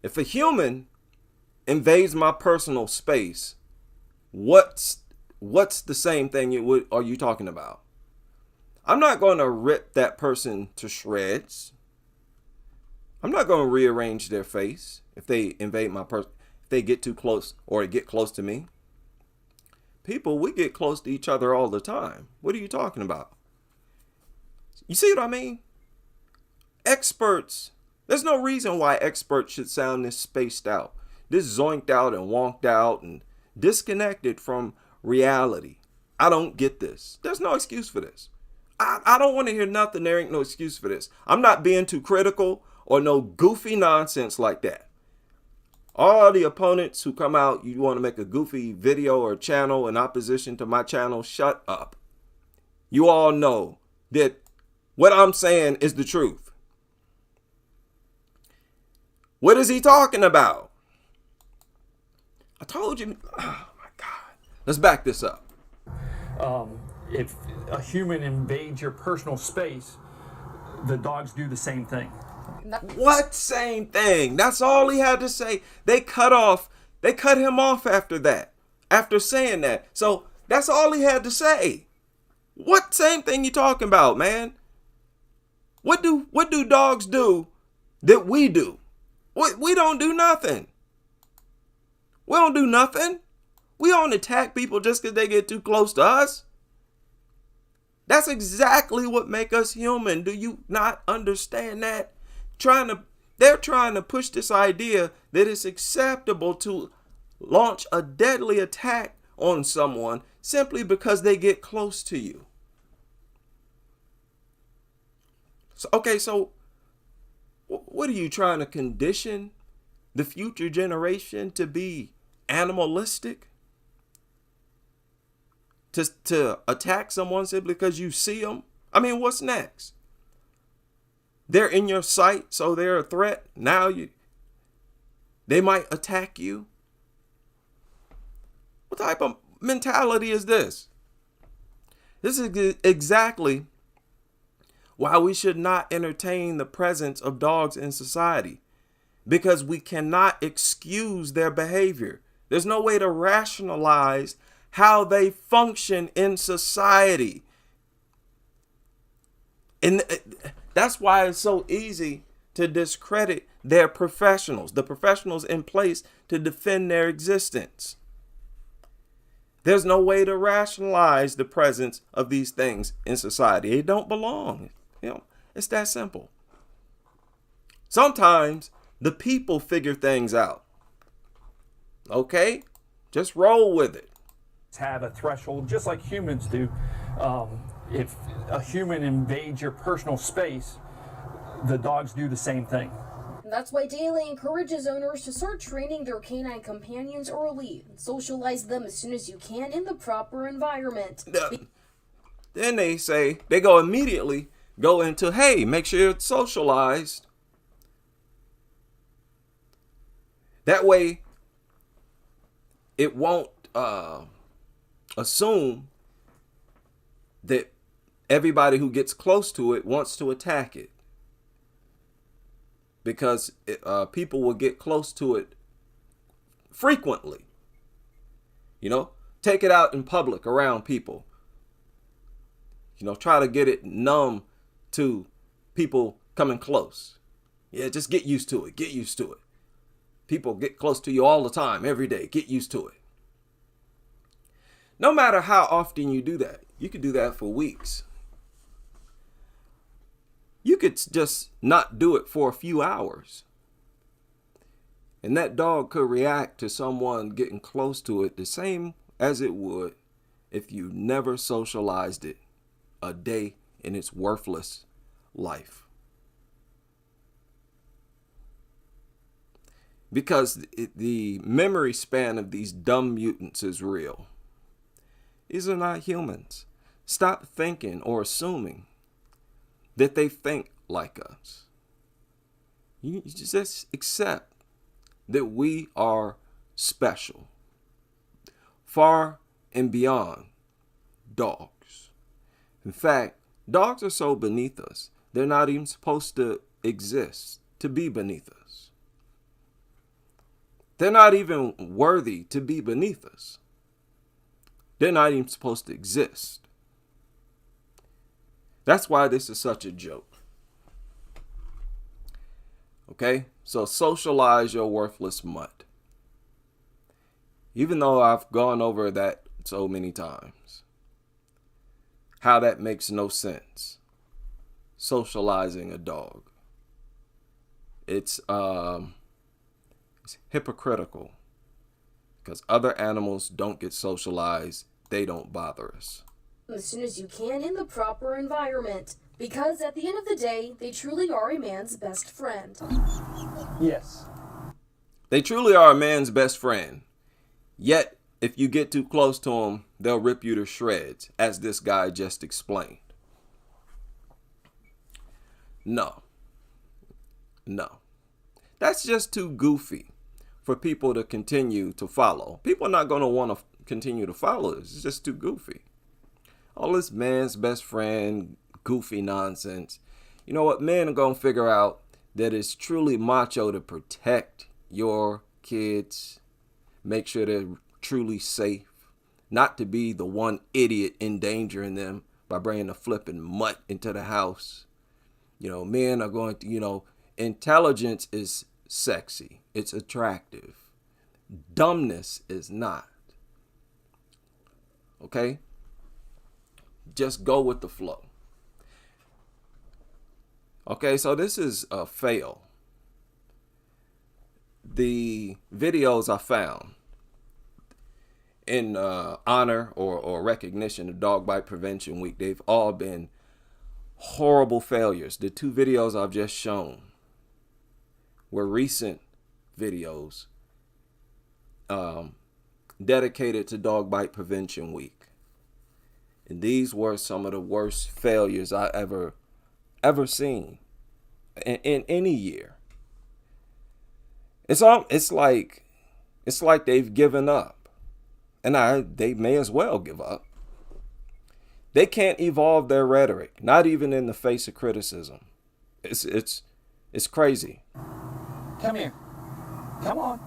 If a human invades my personal space, what's the same thing are you talking about? I'm not going to rip that person to shreds. I'm not going to rearrange their face if they invade my person, if they get too close or get close to me. People, we get close to each other all the time. What are you talking about? You see what I mean? Experts, there's no reason why experts should sound this spaced out, this zoinked out and wonked out and disconnected from reality. I don't get this. There's no excuse for this. I don't want to hear nothing. There ain't no excuse for this. I'm not being too critical or no goofy nonsense like that. All the opponents who come out, you want to make a goofy video or channel in opposition to my channel, shut up. You all know that what I'm saying is the truth. What is he talking about? I told you. Oh my God. Let's back this up. If a human invades your personal space, the dogs do the same thing. What same thing? That's all he had to say. They cut him off after that, after saying that. So that's all he had to say. What same thing you talking about, man? What do dogs do that we do? We don't do nothing. We don't do nothing. We don't attack people just because they get too close to us. That's exactly what make us human. Do you not understand that? They're trying to push this idea that it's acceptable to launch a deadly attack on someone simply because they get close to you. So what are you trying to condition the future generation to be animalistic? To attack someone simply because you see them? I mean, what's next? They're in your sight, so they're a threat. Now they might attack you. What type of mentality is this? This is exactly why we should not entertain the presence of dogs in society, because we cannot excuse their behavior. There's no way to rationalize how they function in society. And that's why it's so easy to discredit their professionals, the professionals in place to defend their existence. There's no way to rationalize the presence of these things in society. They don't belong. It's that simple. Sometimes the people figure things out. Okay? Just roll with it. Have a threshold just like humans do. If a human invades your personal space, the dogs do the same thing. That's why Daly encourages owners to start training their canine companions early and socialize them as soon as you can in the proper environment. Then they go immediately into, hey, make sure it's socialized. That way, it won't assume that everybody who gets close to it wants to attack it. Because people will get close to it frequently. Take it out in public around people. Try to get it numb to people coming close. Yeah, just get used to it. Get used to it. People get close to you all the time, every day. Get used to it. No matter how often you do that, you could do that for weeks. You could just not do it for a few hours. And that dog could react to someone getting close to it the same as it would if you never socialized it a day in its worthless life. Because the memory span of these dumb mutants is real. These are not humans. Stop thinking or assuming that they think like us. You just accept that we are special, far and beyond dogs. In fact, dogs are so beneath us, they're not even supposed to exist, to be beneath us. They're not even worthy to be beneath us. They're not even supposed to exist. That's why this is such a joke. Okay? So socialize your worthless mutt. Even though I've gone over that so many times. How that makes no sense. Socializing a dog. It's hypocritical. Because other animals don't get socialized. They don't bother us. As soon as you can in the proper environment. Because at the end of the day, they truly are a man's best friend. Yes. They truly are a man's best friend. Yet, if you get too close to them, they'll rip you to shreds, as this guy just explained. No. That's just too goofy for people to continue to follow. People are not going to want to continue to follow this. It's just too goofy. All this man's best friend, goofy nonsense. You know what? Men are going to figure out that it's truly macho to protect your kids. Make sure they're truly safe. Not to be the one idiot endangering them by bringing a flipping mutt into the house. Men are going to, intelligence is sexy. It's attractive. Dumbness is not. Okay? Just go with the flow. Okay, so this is a fail. The videos I found in honor or recognition of Dog Bite Prevention Week, they've all been horrible failures. The two videos I've just shown were recent videos dedicated to Dog Bite Prevention Week. And these were some of the worst failures I ever seen in any year. It's like they've given up, and they may as well give up. They can't evolve their rhetoric, not even in the face of criticism. It's crazy. Come here. Come on.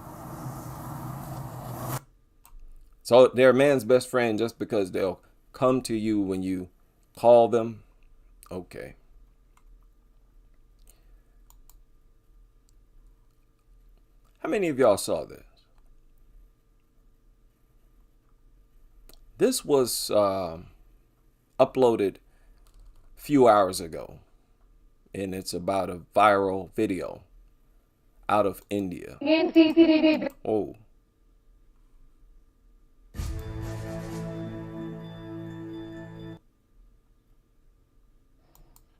So they're a man's best friend just because they'll come to you when you call them. Okay. How many of y'all saw this? This was uploaded a few hours ago, and it's about a viral video out of India. Oh.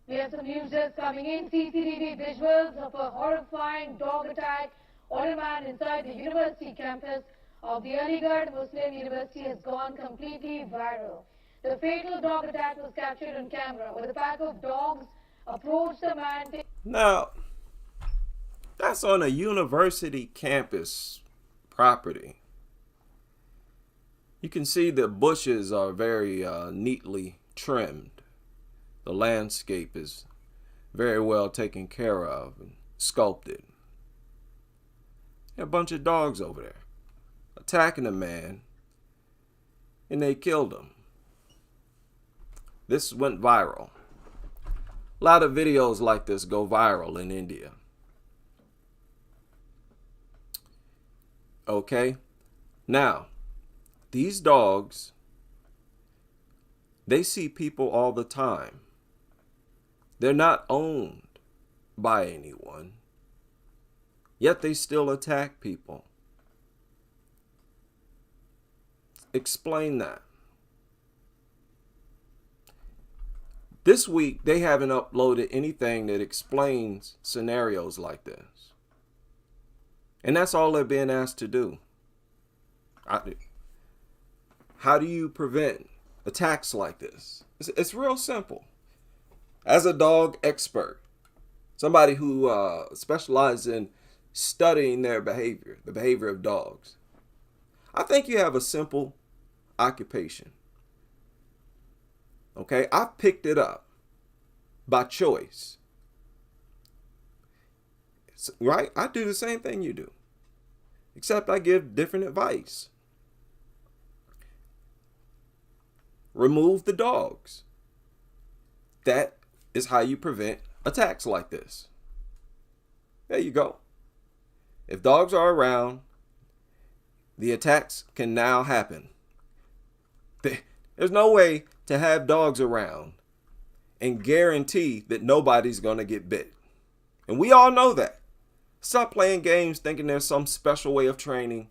We have some news just coming in. CCTV visuals of a horrifying dog attack on a man inside the university campus of the Aligarh Muslim University has gone completely viral. The fatal dog attack was captured on camera where a pack of dogs approached the man. Now, that's on a university campus property. You can see the bushes are very neatly trimmed. The landscape is very well taken care of and sculpted. A bunch of dogs over there attacking a man, and they killed him. This went viral. A lot of videos like this go viral in India. Okay, now these dogs, they see people all the time. They're not owned by anyone, yet they still attack people. Explain that. This week, they haven't uploaded anything that explains scenarios like this. And that's all they're being asked to do. How do you prevent attacks like this? It's real simple. As a dog expert, somebody who specializes in studying their behavior, the behavior of dogs, I think you have a simple occupation. Okay, I picked it up by choice. Right? I do the same thing you do, except I give different advice. Remove the dogs. That is how you prevent attacks like this. There you go. If dogs are around, the attacks can now happen. There's no way to have dogs around and guarantee that nobody's going to get bit. And we all know that. Stop playing games thinking there's some special way of training,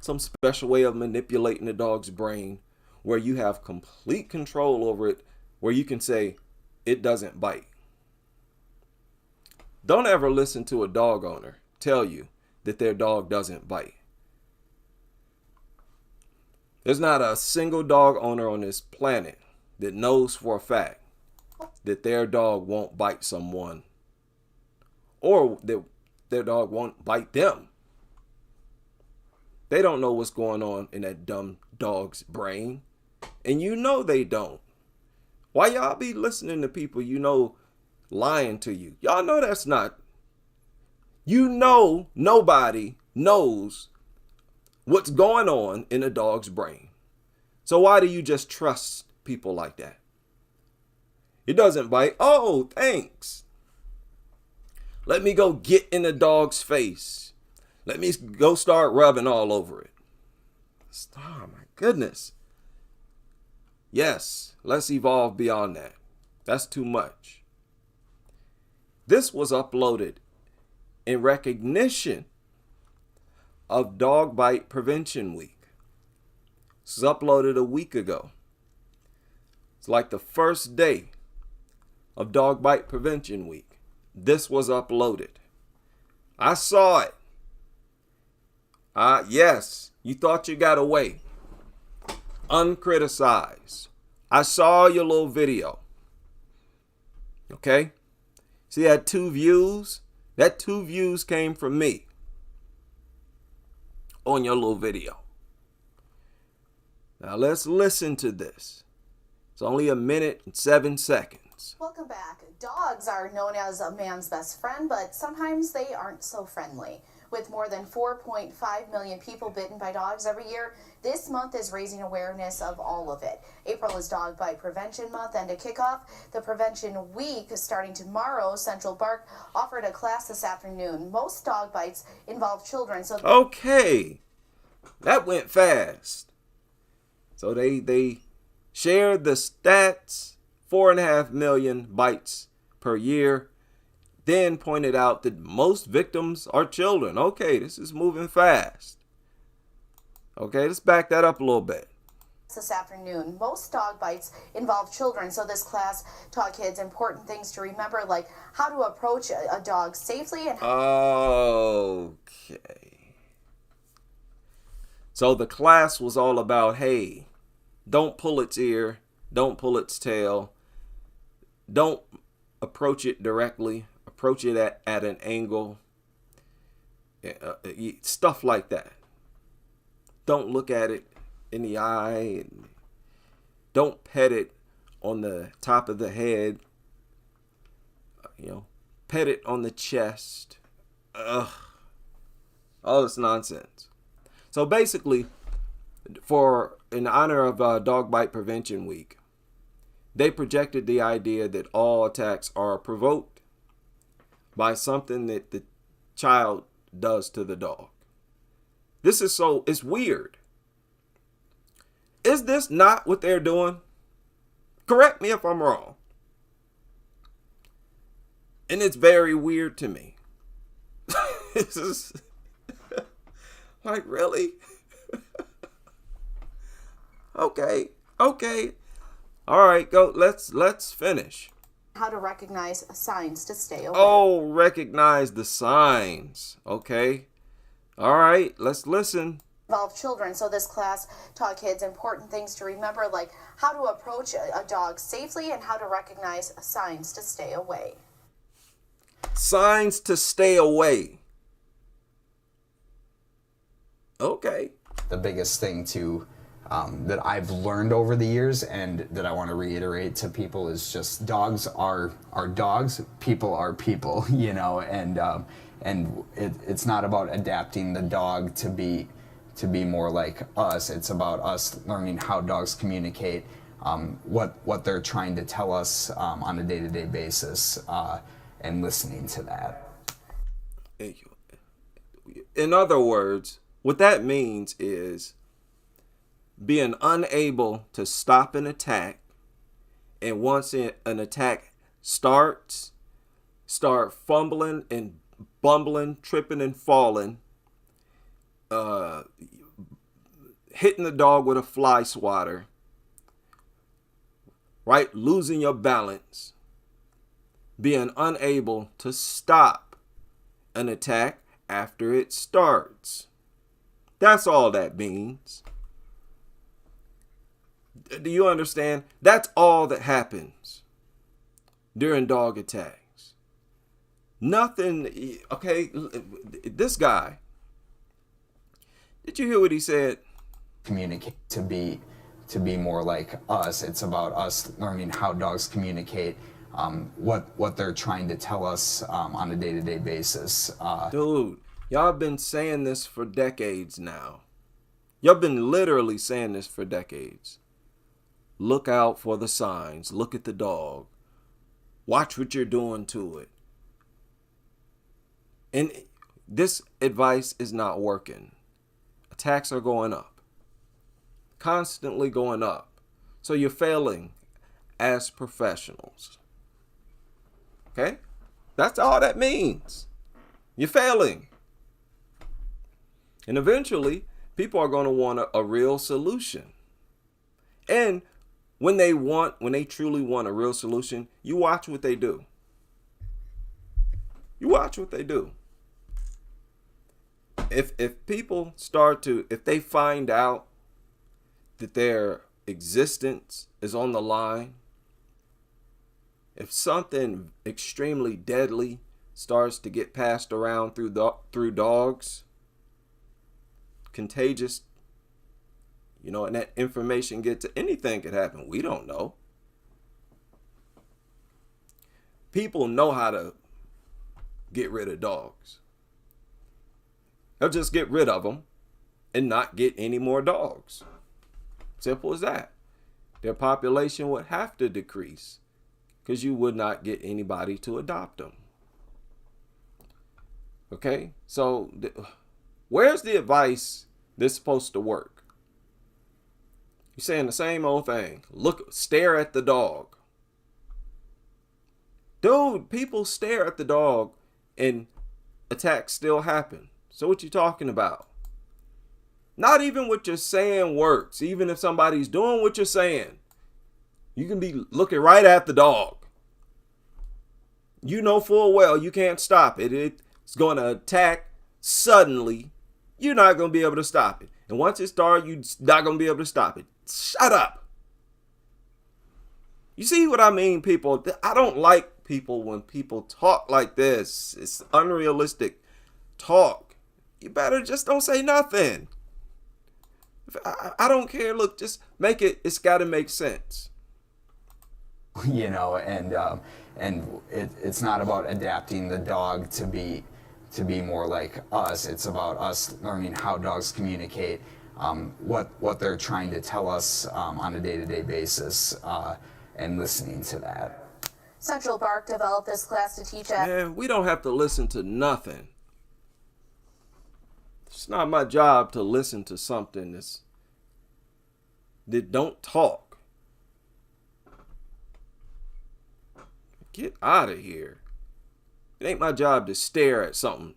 some special way of manipulating the dog's brain where you have complete control over it, where you can say it doesn't bite. Don't ever listen to a dog owner tell you that their dog doesn't bite. There's not a single dog owner on this planet that knows for a fact that their dog won't bite someone or that their dog won't bite them. They don't know what's going on in that dumb dog's brain. And you know they don't. Why y'all be listening to people you know lying to you? Y'all know that's not. You know nobody knows what's going on in a dog's brain. So why do you just trust people like that? It doesn't bite. Oh, thanks. Let me go get in the dog's face. Let me go start rubbing all over it. Oh my goodness. Yes, let's evolve beyond that. That's too much. This was uploaded in recognition of Dog Bite Prevention Week. This was uploaded a week ago. It's like the first day of Dog Bite Prevention Week. This was uploaded. I saw it. Yes, you thought you got away. Uncriticized. I saw your little video. Okay? See that 2 views? That 2 views came from me on your little video. Now let's listen to this. It's only 1 minute and 7 seconds. Welcome back. Dogs are known as a man's best friend, but sometimes they aren't so friendly. With more than 4.5 million people bitten by dogs every year, this month is raising awareness of all of it. April is Dog Bite Prevention Month, and to kick off the Prevention Week starting tomorrow, Central Park offered a class this afternoon. Most dog bites involve children, so... Okay, that went fast. So they shared the stats, 4.5 million bites per year. Then pointed out that most victims are children. Okay, this is moving fast. Okay, let's back that up a little bit. This afternoon, most dog bites involve children, so this class taught kids important things to remember, like how to approach a dog safely and Okay. So the class was all about, hey, don't pull its ear, don't pull its tail, don't approach it directly, approach it at an angle, stuff like that. Don't look at it in the eye, and don't pet it on the top of the head, pet it on the chest. Ugh. All this nonsense. So basically, in honor of Dog Bite Prevention Week, they projected the idea that all attacks are provoked by something that the child does to the dog. It's weird. Is this not what they're doing? Correct me if I'm wrong. And it's very weird to me. This is like, really? Okay. All right, go. Let's finish. how to recognize signs to stay away. Oh, recognize the signs. Okay. All right, let's listen. Involve children, so this class taught kids important things to remember, like how to approach a dog safely and how to recognize signs to stay away. Signs to stay away. Okay. The biggest thing that I've learned over the years and that I want to reiterate to people is just dogs are dogs, people are people, you know, and it's not about adapting the dog to be more like us. It's about us learning how dogs communicate, what they're trying to tell us on a day-to-day basis, and listening to that. In other words, what that means is being unable to stop an attack, and once an attack starts, start fumbling and bumbling, tripping and falling, hitting the dog with a fly swatter, right? Losing your balance, being unable to stop an attack after it starts. That's all that means. Do you understand? That's all that happens during dog attacks. Nothing. Okay, this guy, did you hear what he said? Communicate to be more like us. It's about us learning how dogs communicate, what they're trying to tell us on a day-to-day basis. Dude, y'all been saying this for decades now. Y'all been literally saying this for decades. Look out for the signs. Look at the dog. Watch what you're doing to it. And this advice is not working. Attacks are going up. Constantly going up. So you're failing as professionals. Okay? That's all that means. You're failing. And eventually, people are going to want a real solution. And when they truly want a real solution, you watch what they do. You watch what they do. If people if they find out that their existence is on the line, if something extremely deadly starts to get passed around through dogs, contagious, you know, and that information anything could happen. We don't know. People know how to get rid of dogs. They'll just get rid of them and not get any more dogs. Simple as that. Their population would have to decrease because you would not get anybody to adopt them. Okay? So where's the advice that's supposed to work? You're saying the same old thing. Look, stare at the dog. Dude, people stare at the dog and attacks still happen. So what you talking about? Not even what you're saying works. Even if somebody's doing what you're saying, you can be looking right at the dog. You know full well you can't stop it. It's going to attack suddenly. You're not going to be able to stop it. And once it starts, you're not going to be able to stop it. Shut up. You see what I mean, people? I don't like people when people talk like this. It's unrealistic talk. You better just don't say nothing. I don't care. Look, just make it. It's got to make sense. You know, and it's not about adapting the dog to be more like us. It's about us learning how dogs communicate, what they're trying to tell us on a day-to-day basis, and listening to that. Central Park developed this class to teach us. Man, we don't have to listen to nothing. It's not my job to listen to something that don't talk. Get out of here. It ain't my job to stare at something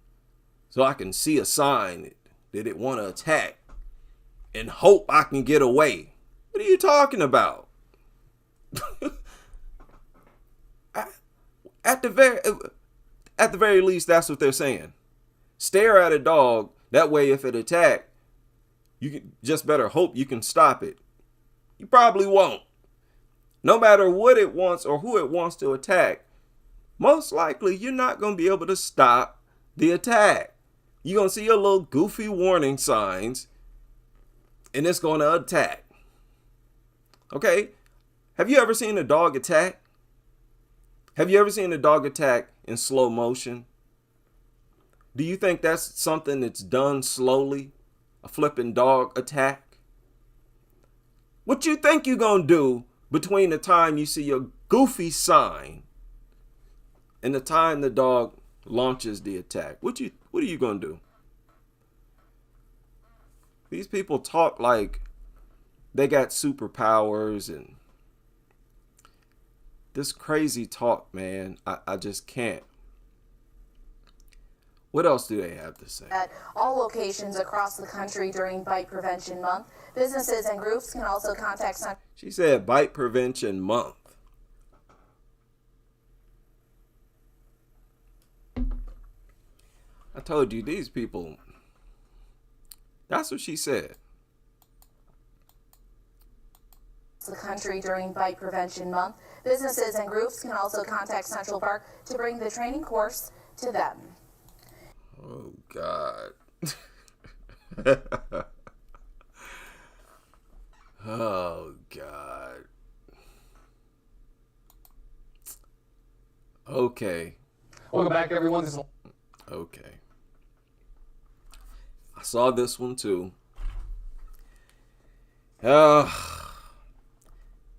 so I can see a sign that it want to attack and hope I can get away. What are you talking about? At the very least, that's what they're saying. Stare at a dog. That way, if it attack, you can just better hope you can stop it. You probably won't. No matter what it wants or who it wants to attack, most likely you're not going to be able to stop the attack. You're going to see your little goofy warning signs, and it's going to attack. Okay? Have you ever seen a dog attack? Have you ever seen a dog attack in slow motion? Do you think that's something that's done slowly? A flipping dog attack? What you think you're going to do between the time you see your goofy sign and the time the dog launches the attack? What are you going to do? These people talk like they got superpowers and this crazy talk, man. I just can't. What else do they have to say? At all locations across the country during Bite Prevention Month, businesses and groups can also contact Central. She said Bite Prevention Month. I told you, these people, that's what she said. The country during Bite Prevention Month, businesses and groups can also contact Central Park to bring the training course to them. Oh, God. Oh, God. Okay. Welcome back, everyone. Okay. I saw this one, too.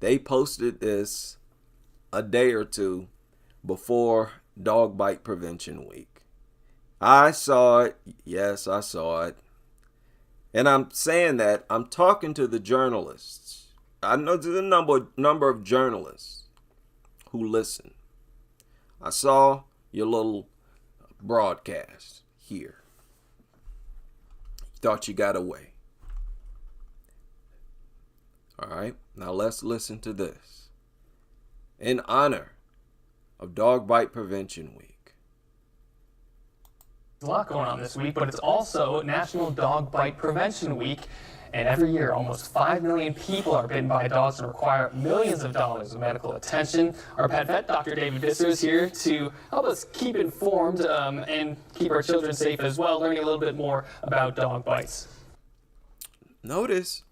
They posted this a day or two before Dog Bite Prevention Week. I saw it. Yes, I saw it. And I'm saying that I'm talking to the journalists. I know there's a number of journalists who listen. I saw your little broadcast here. You thought you got away. All right, now let's listen to this. In honor of Dog Bite Prevention Week. There's a lot going on this week, but it's also National Dog Bite Prevention Week. And every year, almost 5 million people are bitten by dogs and require millions of dollars of medical attention. Our pet vet, Dr. David Visser, is here to help us keep informed and keep our children safe as well, learning a little bit more about dog bites. Notice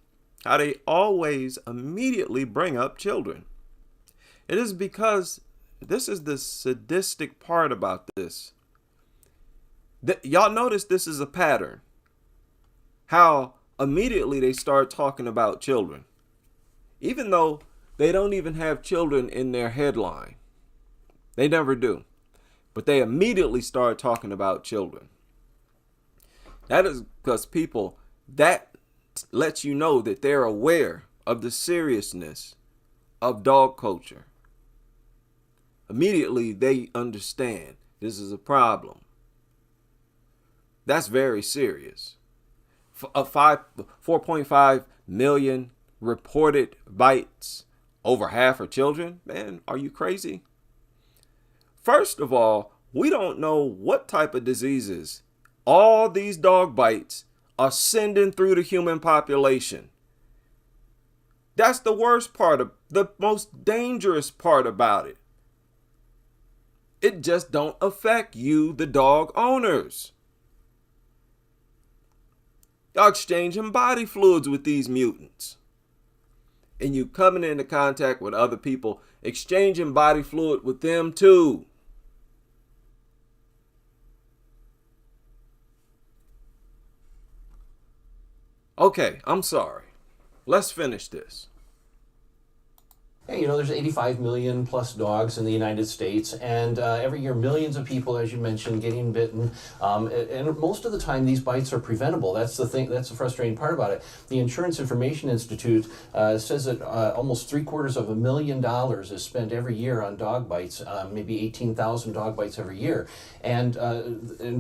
how they always immediately bring up children. It is because this is the sadistic part about this. Y'all notice this is a pattern. How immediately they start talking about children. Even though they don't even have children in their headline. They never do. But they immediately start talking about children. That is because people, that lets you know that they're aware of the seriousness of dog culture. Immediately they understand this is a problem. That's very serious. 4.5 million reported bites, over half are children. Man, are you crazy? First of all, we don't know what type of diseases all these dog bites are sending through the human population. That's the worst part, of the most dangerous part about it. It just don't affect you, the dog owners. Y'all exchanging body fluids with these mutants. And you coming into contact with other people, exchanging body fluid with them too. Okay, I'm sorry. Let's finish this. Hey, you know, there's 85 million plus dogs in the United States, and every year millions of people, as you mentioned, getting bitten. And most of the time, these bites are preventable. That's the thing. That's the frustrating part about it. The Insurance Information Institute says that almost $750,000 is spent every year on dog bites, maybe 18,000 dog bites every year. And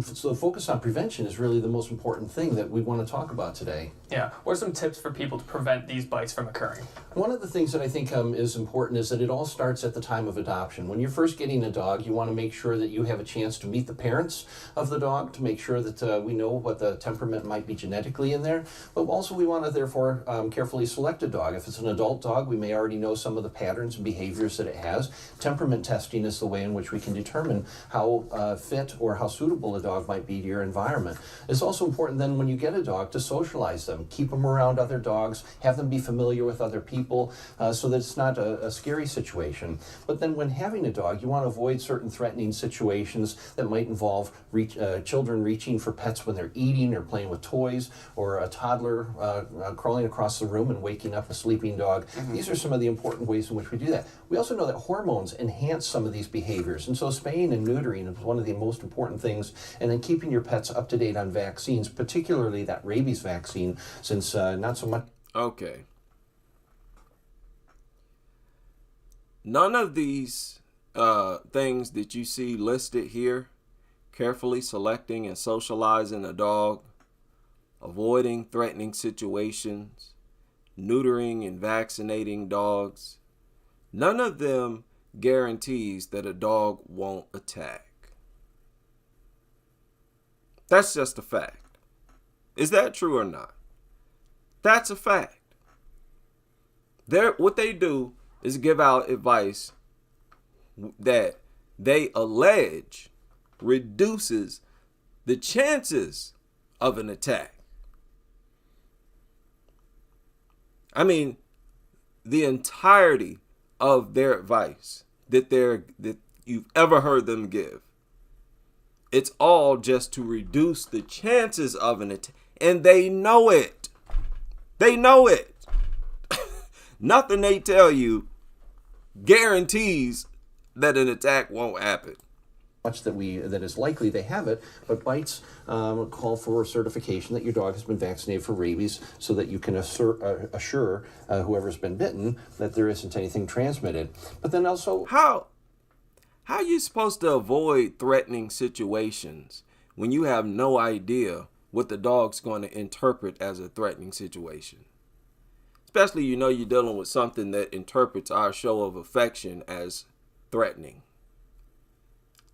so the focus on prevention is really the most important thing that we want to talk about today. Yeah. What are some tips for people to prevent these bites from occurring? One of the things that I think is important is that it all starts at the time of adoption. When you're first getting a dog, you want to make sure that you have a chance to meet the parents of the dog, to make sure that we know what the temperament might be genetically in there. But also we want to therefore carefully select a dog. If it's an adult dog, we may already know some of the patterns and behaviors that it has. Temperament testing is the way in which we can determine how fit or how suitable a dog might be to your environment. It's also important then when you get a dog to socialize them. Keep them around other dogs, have them be familiar with other people so that it's not a scary situation. But then when having a dog, you want to avoid certain threatening situations that might involve children reaching for pets when they're eating or playing with toys, or a toddler crawling across the room and waking up a sleeping dog. Mm-hmm. These are some of the important ways in which we do that. We also know that hormones enhance some of these behaviors, and so spaying and neutering is one of the most important things, and then keeping your pets up to date on vaccines, particularly that rabies vaccine, since not so much. Okay. None of these things that you see listed here, carefully selecting and socializing a dog, avoiding threatening situations, neutering and vaccinating dogs, none of them guarantees that a dog won't attack. That's just a fact. Is that true or not? That's a fact. What they do is give out advice that they allege reduces the chances of an attack. I mean, the entirety of their advice that you've ever heard them give, it's all just to reduce the chances of an attack, and they know it. They know it. Nothing they tell you guarantees that an attack won't happen. Much that is likely they have it, but bites call for certification that your dog has been vaccinated for rabies, so that you can assure whoever's been bitten that there isn't anything transmitted. But then also, how are you supposed to avoid threatening situations when you have no idea what the dog's going to interpret as a threatening situation? Especially, you're dealing with something that interprets our show of affection as threatening.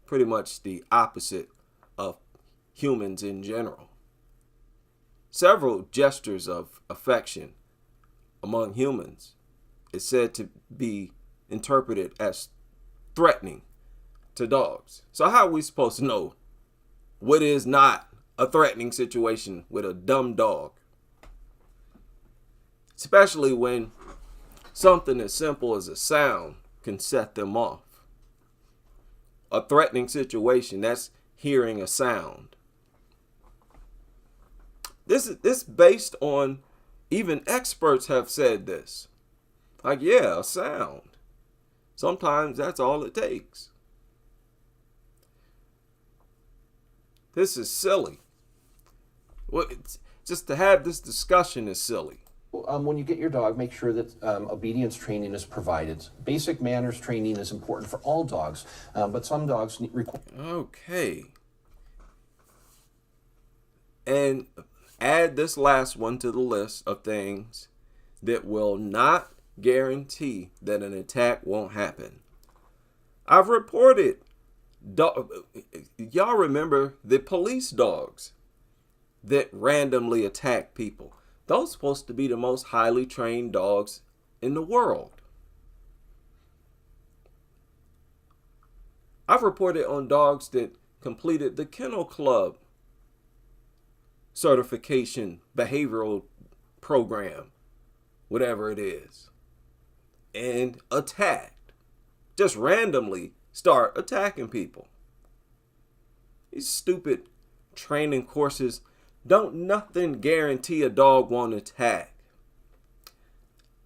Pretty much the opposite of humans in general. Several gestures of affection among humans is said to be interpreted as threatening to dogs. So how are we supposed to know what is not a threatening situation with a dumb dog? Especially when something as simple as a sound can set them off. A threatening situation, that's hearing a sound. This is based on, even experts have said this. Like, yeah, a sound. Sometimes that's all it takes. This is silly. Well, just to have this discussion is silly. When you get your dog, make sure that obedience training is provided. Basic manners training is important for all dogs, but some dogs require. Okay. And add this last one to the list of things that will not guarantee that an attack won't happen. I've reported, y'all remember the police dogs that randomly attack people. Those are supposed to be the most highly trained dogs in the world. I've reported on dogs that completed the Kennel Club certification behavioral program, whatever it is, and attacked. Just randomly start attacking people. These stupid training courses don't nothing guarantee a dog won't attack.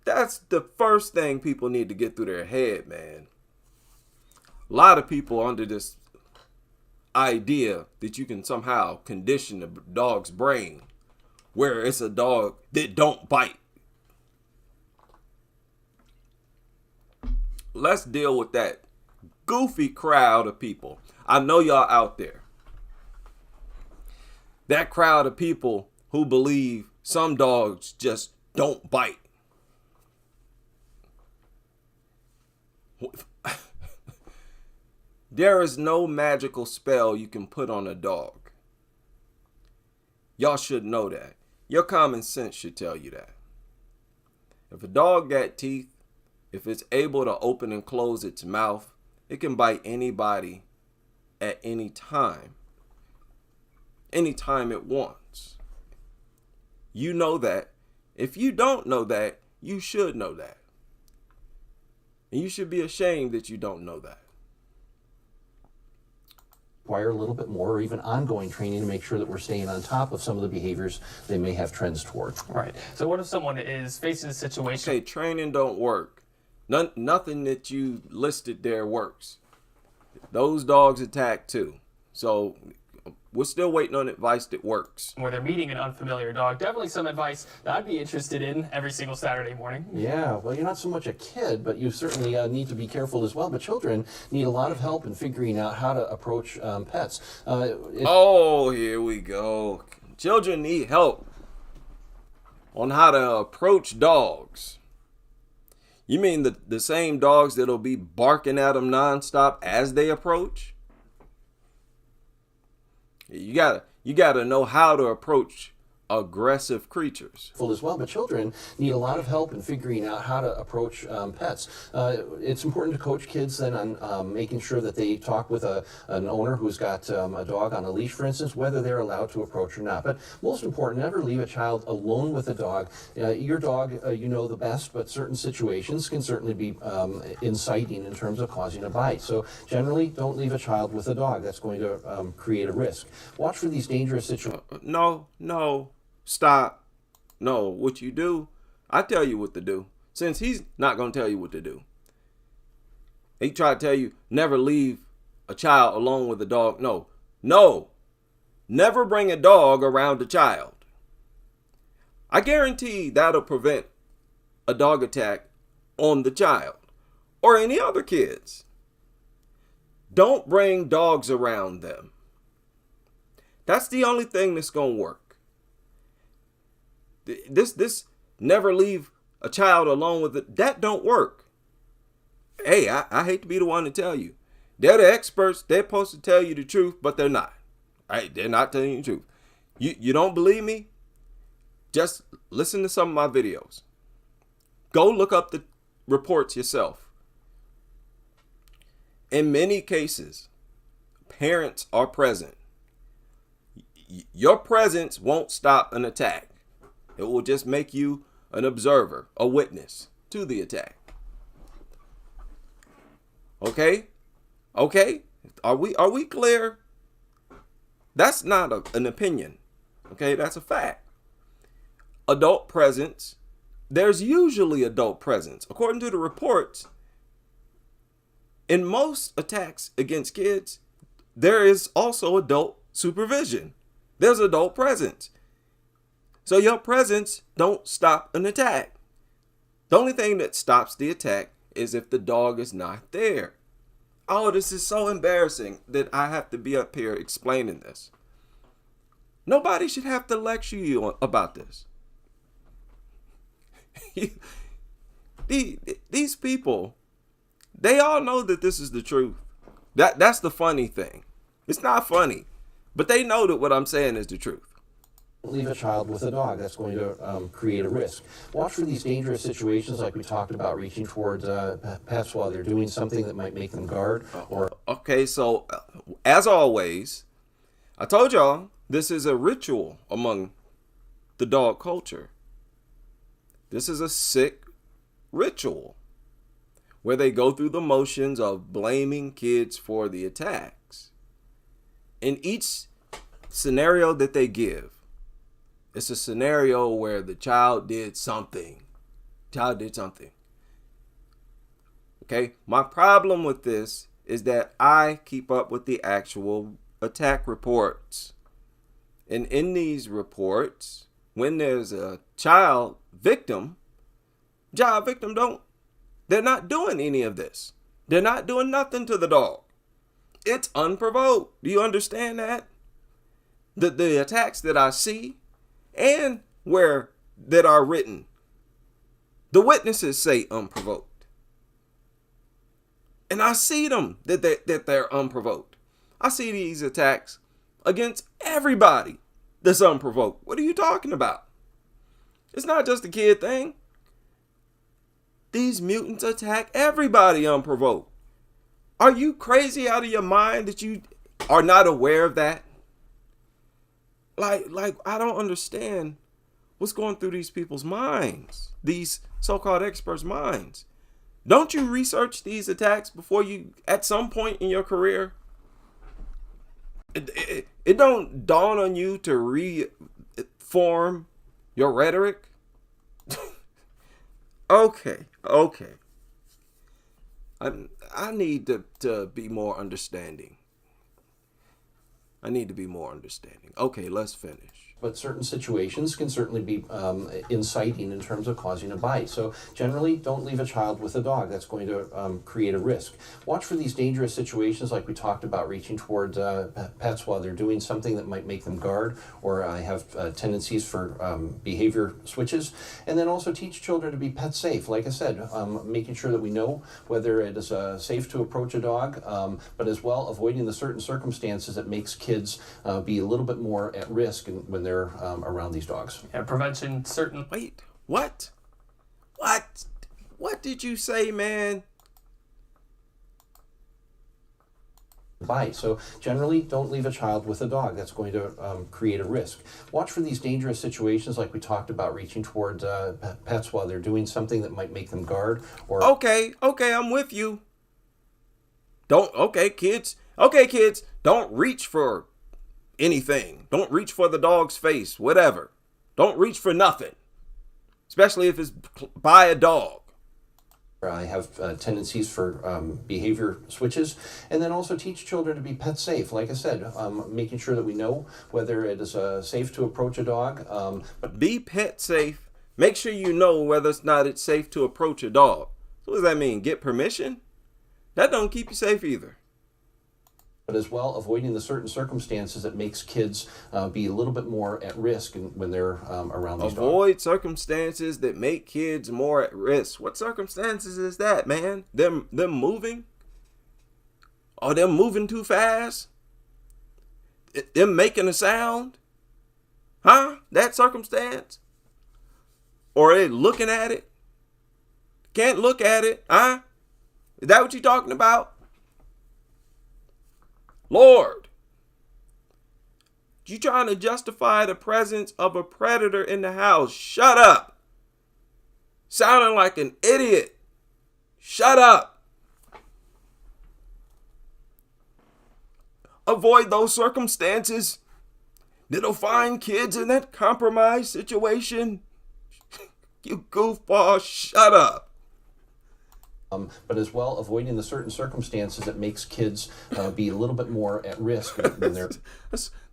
That's the first thing people need to get through their head, man. A lot of people under this idea that you can somehow condition the dog's brain where it's a dog that don't bite. Let's deal with that goofy crowd of people. I know y'all out there. That crowd of people who believe some dogs just don't bite. There is no magical spell you can put on a dog. Y'all should know that. Your common sense should tell you that. If a dog got teeth, if it's able to open and close its mouth, it can bite anybody at any time. Anytime it wants. You know that. If you don't know that, you should know that. And you should be ashamed that you don't know that. Require a little bit more or even ongoing training to make sure that we're staying on top of some of the behaviors they may have trends toward. Right. So what if someone is facing a situation? Okay, training don't work. Nothing that you listed there works. Those dogs attack too. So we're still waiting on advice that works. Where they're meeting an unfamiliar dog. Definitely some advice that I'd be interested in every single Saturday morning. Yeah, well, you're not so much a kid, but you certainly need to be careful as well. But children need a lot of help in figuring out how to approach pets. Oh, here we go. Children need help on how to approach dogs. You mean the same dogs that'll be barking at them nonstop as they approach? You gotta know how to approach aggressive creatures. As well, but children need a lot of help in figuring out how to approach pets. It's important to coach kids then on making sure that they talk with an owner who's got a dog on a leash, for instance, whether they're allowed to approach or not. But most important, never leave a child alone with a dog. Your dog, you know the best, but certain situations can certainly be inciting in terms of causing a bite. So generally, don't leave a child with a dog. That's going to create a risk. Watch for these dangerous situations. No. Stop. No, what you do, I tell you what to do. Since he's not going to tell you what to do. He tried to tell you, never leave a child alone with a dog. No. Never bring a dog around a child. I guarantee that'll prevent a dog attack on the child or any other kids. Don't bring dogs around them. That's the only thing that's going to work. This never leave a child alone with it, that don't work. Hey, I hate to be the one to tell you. They're the experts. They're supposed to tell you the truth, but they're not. Right? They're not telling you the truth. You don't believe me? Just listen to some of my videos. Go look up the reports yourself. In many cases, parents are present. Your presence won't stop an attack. It will just make you an observer, a witness to the attack. Okay? Are we clear? That's not an opinion. Okay, that's a fact. Adult presence. There's usually adult presence. According to the reports, in most attacks against kids, there is also adult supervision. There's adult presence. So your presence don't stop an attack. The only thing that stops the attack is if the dog is not there. Oh, this is so embarrassing that I have to be up here explaining this. Nobody should have to lecture you about this. These people, they all know that this is the truth. That's the funny thing. It's not funny, but they know that what I'm saying is the truth. Leave a child with a dog. That's going to create a risk. Watch for these dangerous situations like we talked about, reaching towards pets while they're doing something that might make them guard. Okay, so as always, I told y'all this is a ritual among the dog culture. This is a sick ritual where they go through the motions of blaming kids for the attacks. In each scenario that they give, it's a scenario where the child did something. Okay, my problem with this is that I keep up with the actual attack reports. And in these reports, when there's a child victim they're not doing any of this. They're not doing nothing to the dog. It's unprovoked. Do you understand that? The attacks that I see and that are written, the witnesses say unprovoked. And I see them that they're unprovoked. I see these attacks against everybody that's unprovoked. What are you talking about? It's not just a kid thing. These mutants attack everybody unprovoked. Are you crazy out of your mind that you are not aware of that? Like I don't understand what's going through these people's minds, these so-called experts' minds. Don't you research these attacks before you, at some point in your career? It don't dawn on you to reform your rhetoric? Okay. I need to be more understanding. Okay, let's finish. But certain situations can certainly be inciting in terms of causing a bite. So generally, don't leave a child with a dog. That's going to create a risk. Watch for these dangerous situations like we talked about, reaching towards pets while they're doing something that might make them guard or have tendencies for behavior switches. And then also teach children to be pet safe. Like I said, making sure that we know whether it is safe to approach a dog, but as well avoiding the certain circumstances that makes kids be a little bit more at risk when they're around these dogs. Yeah, prevention, certain... Wait, what? What did you say, man? Bite. So generally, don't leave a child with a dog. That's going to create a risk. Watch for these dangerous situations like we talked about, reaching towards pets while they're doing something that might make them guard or... Okay, I'm with you. Kids, don't reach for anything. Don't reach for the dog's face, whatever. Don't reach for nothing, especially if it's by a dog. I have tendencies for behavior switches, and then also teach children to be pet safe. Like I said, making sure that we know whether it is safe to approach a dog. Be pet safe. Make sure you know whether it's safe to approach a dog. So what does that mean? Get permission? That don't keep you safe either. But as well, avoiding the certain circumstances that makes kids be a little bit more at risk when they're around these dogs. Avoid circumstances that make kids more at risk. What circumstances is that, man? Them moving? Or them moving too fast? Them making a sound? Huh? That circumstance? Or they looking at it? Can't look at it? Huh? Is that what you're talking about? Lord, you trying to justify the presence of a predator in the house? Shut up. Sounding like an idiot. Shut up. Avoid those circumstances that'll find kids in that compromised situation. You goofball, shut up. But as well, avoiding the certain circumstances that makes kids be a little bit more at risk when they're...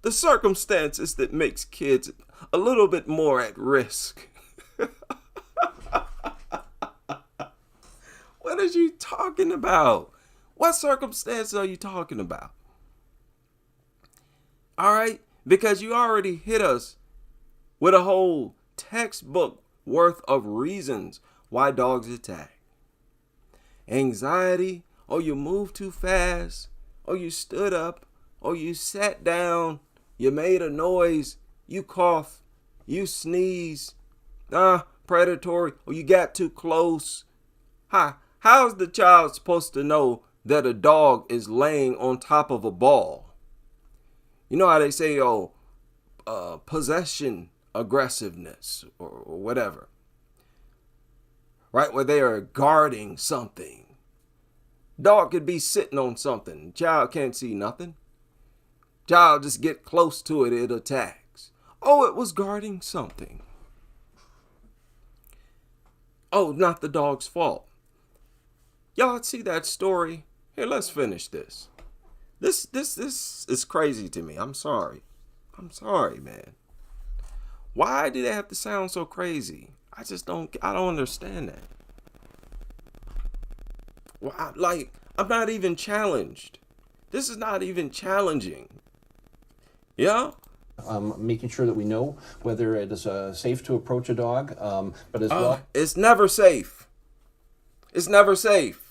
The circumstances that makes kids a little bit more at risk. What are you talking about? What circumstances are you talking about? All right, because you already hit us with a whole textbook worth of reasons why dogs attack. Anxiety, or you moved too fast, or you stood up, or you sat down, you made a noise, you cough, you sneeze, predatory, or you got too close. How's the child supposed to know that a dog is laying on top of a ball? You know how they say, possession aggressiveness or whatever, right? Where they are guarding something. Dog could be sitting on something. Child can't see nothing. Child just get close to it, it attacks. Oh, it was guarding something. Oh, not the dog's fault. Y'all see that story? Here, let's finish this. This is crazy to me. I'm sorry. I'm sorry, man. Why do they have to sound so crazy? I don't understand that. Well, I'm not even challenged. This is not even challenging. Yeah? Making sure that we know whether it is safe to approach a dog, but as well... It's never safe. It's never safe.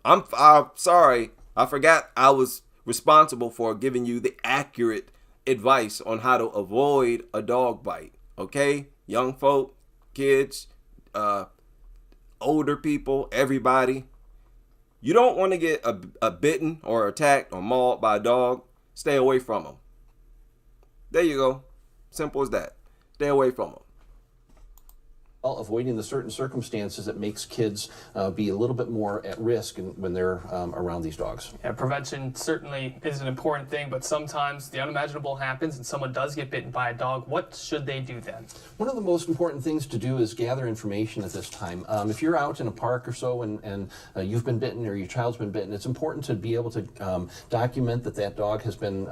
I'm sorry. I forgot I was responsible for giving you the accurate advice on how to avoid a dog bite. Okay? Young folk, kids, older people, everybody. You don't want to get a bitten or attacked or mauled by a dog. Stay away from them. There you go. Simple as that. Stay away from them. Avoiding the certain circumstances that makes kids be a little bit more at risk when they're around these dogs. Yeah, prevention certainly is an important thing, but sometimes the unimaginable happens and someone does get bitten by a dog. What should they do then? One of the most important things to do is gather information at this time. If you're out in a park or so and you've been bitten or your child's been bitten, it's important to be able to document that dog has been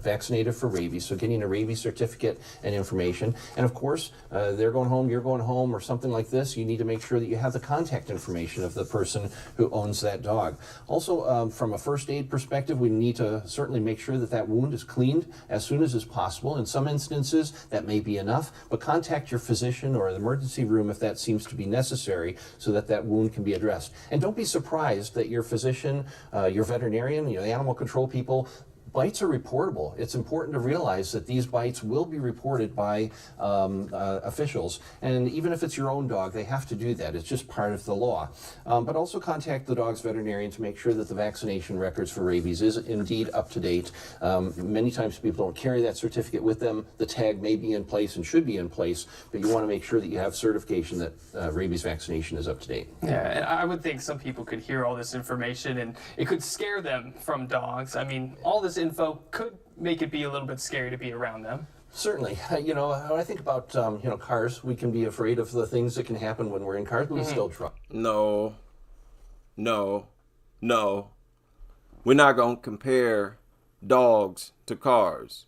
vaccinated for rabies, so getting a rabies certificate and information. And of course, they're going home, you're going home or something like this, you need to make sure that you have the contact information of the person who owns that dog. Also, from a first aid perspective, we need to certainly make sure that wound is cleaned as soon as is possible. In some instances, that may be enough, but contact your physician or the emergency room if that seems to be necessary so that wound can be addressed. And don't be surprised that your physician, your veterinarian, the animal control people, bites are reportable. It's important to realize that these bites will be reported by officials. And even if it's your own dog, they have to do that. It's just part of the law. But also contact the dog's veterinarian to make sure that the vaccination records for rabies is indeed up to date. Many times people don't carry that certificate with them. The tag may be in place and should be in place, but you want to make sure that you have certification that rabies vaccination is up to date. Yeah, and I would think some people could hear all this information and it could scare them from dogs. I mean, all this info could make it be a little bit scary to be around them. Certainly. When I think about, cars, we can be afraid of the things that can happen when we're in cars, but we still try. No. We're not going to compare dogs to cars.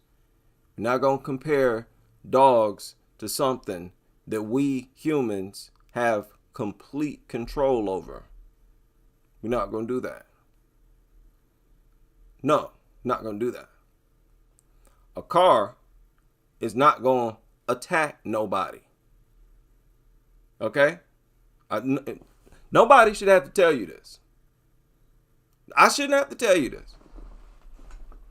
We're not going to compare dogs to something that we humans have complete control over. We're not going to do that. No, not going to do that. A car is not going to attack nobody. Okay? Nobody should have to tell you this. I shouldn't have to tell you this.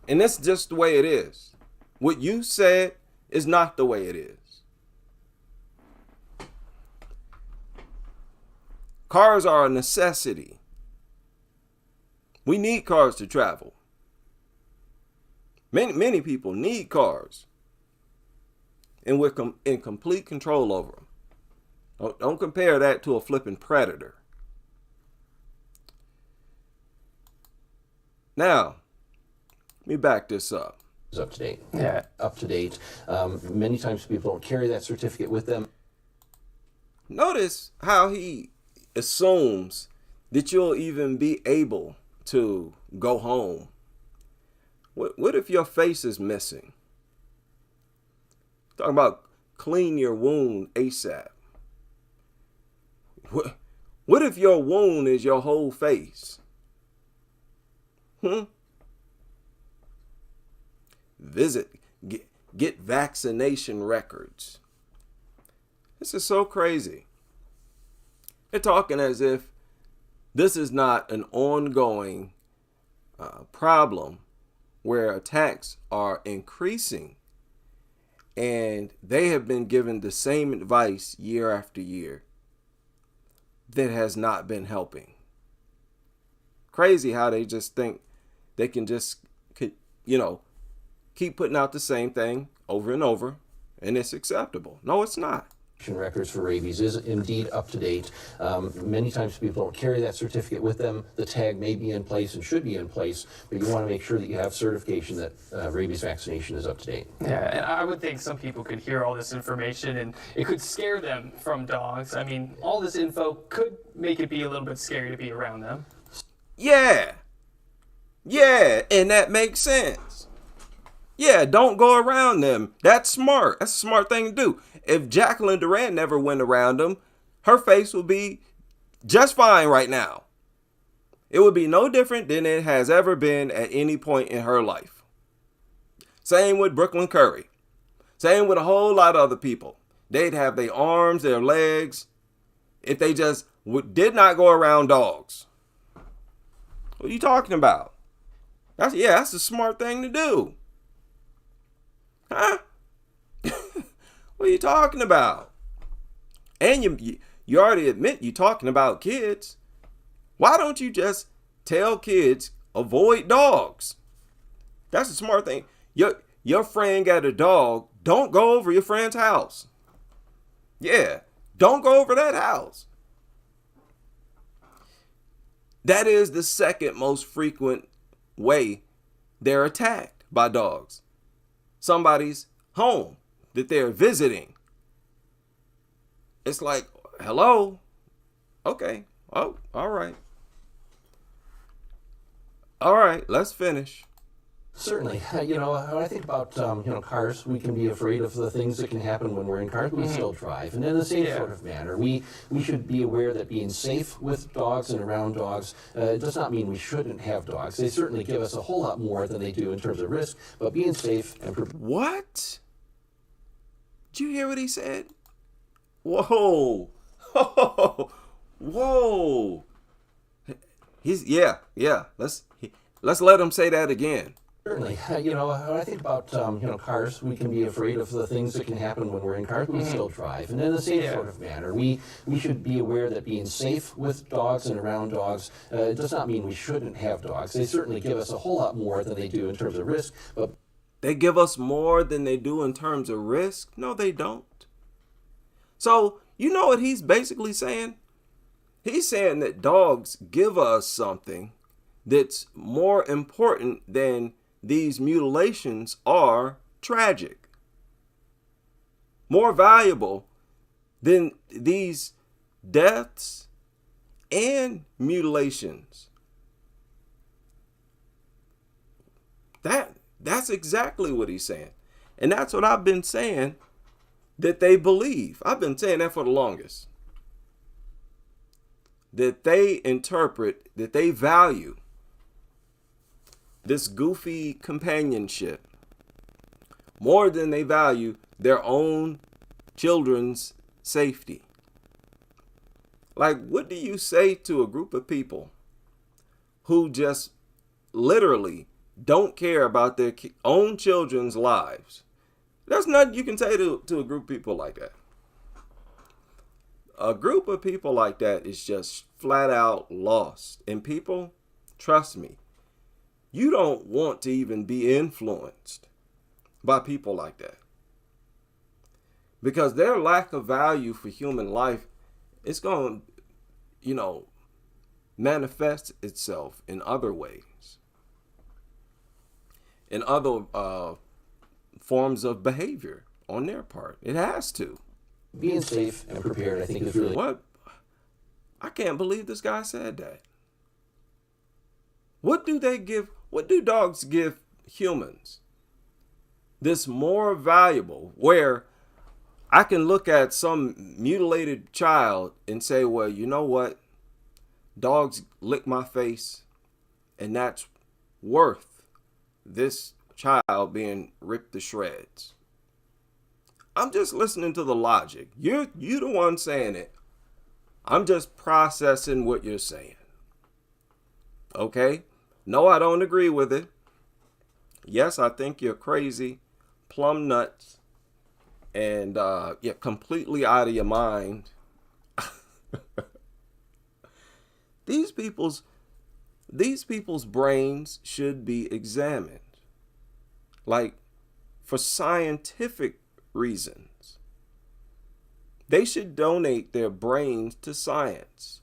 And that's just the way it is. What you said is not the way it is. Cars are a necessity. We need cars to travel. Many people need cars. And we're in complete control over them. Don't compare that to a flipping predator. Now, let me back this up. Is up to date. Yeah. Up to date. Many times people don't carry that certificate with them. Notice how he assumes that you'll even be able to go home? What if your face is missing? Talking about clean your wound ASAP. What if your wound is your whole face? Get vaccination records. This is so crazy. They're talking as if this is not an ongoing problem where attacks are increasing, and they have been given the same advice year after year that has not been helping. Crazy how they just think they can just, keep putting out the same thing over and over, and it's acceptable. No, it's not. Records for rabies is indeed up to date. Many times people don't carry that certificate with them. The tag may be in place and should be in place, but you want to make sure that you have certification that rabies vaccination is up to date. Yeah, and I would think some people could hear all this information and it could scare them from dogs. I mean, all this info could make it be a little bit scary to be around them. Yeah, and that makes sense. Yeah, don't go around them. That's smart. That's a smart thing to do. If Jacqueline Durant never went around them, her face would be just fine right now. It would be no different than it has ever been at any point in her life. Same with Brooklyn Curry. Same with a whole lot of other people. They'd have their arms, their legs, if they just did not go around dogs. What are you talking about? That's a smart thing to do. Huh? What are you talking about? And you already admit you're talking about kids. Why don't you just tell kids avoid dogs? That's a smart thing. Your friend got a dog. Don't go over your friend's house. Yeah, don't go over that house. That is the second most frequent way they're attacked by dogs. Somebody's home that they're visiting. It's like, hello? Okay. Oh, all right. All right, let's finish. Certainly. When I think about, cars, we can be afraid of the things that can happen when we're in cars, but we still drive. And in the same sort of manner, we should be aware that being safe with dogs and around dogs does not mean we shouldn't have dogs. They certainly give us a whole lot more than they do in terms of risk, but being safe and... What? Did you hear what he said? Whoa. Whoa. Let's let him say that again. Certainly. When I think about, cars, we can be afraid of the things that can happen when we're in cars, but we still drive. And in the same sort of manner, we should be aware that being safe with dogs and around dogs does not mean we shouldn't have dogs. They certainly give us a whole lot more than they do in terms of risk. But they give us more than they do in terms of risk? No, they don't. So, you know what he's basically saying? He's saying that dogs give us something that's more important than these mutilations are tragic. More valuable than these deaths and mutilations. That's exactly what he's saying. And that's what I've been saying that they believe. I've been saying that for the longest. That they interpret, that they value this goofy companionship more than they value their own children's safety. Like, what do you say to a group of people who just literally don't care about their own children's lives? There's nothing you can say to a group of people like that. A group of people like that is just flat out lost. And people, trust me, you don't want to even be influenced by people like that. Because their lack of value for human life, it's going to, manifest itself in other ways. In other forms of behavior on their part. It has to. Being safe and prepared, I think, is really... I can't believe this guy said that. What do dogs give humans? This more valuable, where I can look at some mutilated child and say, well, you know what? Dogs lick my face, and that's worth this child being ripped to shreds. I'm just listening to the logic. You the one saying it. I'm just processing what you're saying. Okay? No, I don't agree with it. Yes, I think you're crazy, plumb nuts, and you're completely out of your mind. These people's brains should be examined, like for scientific reasons. They should donate their brains to science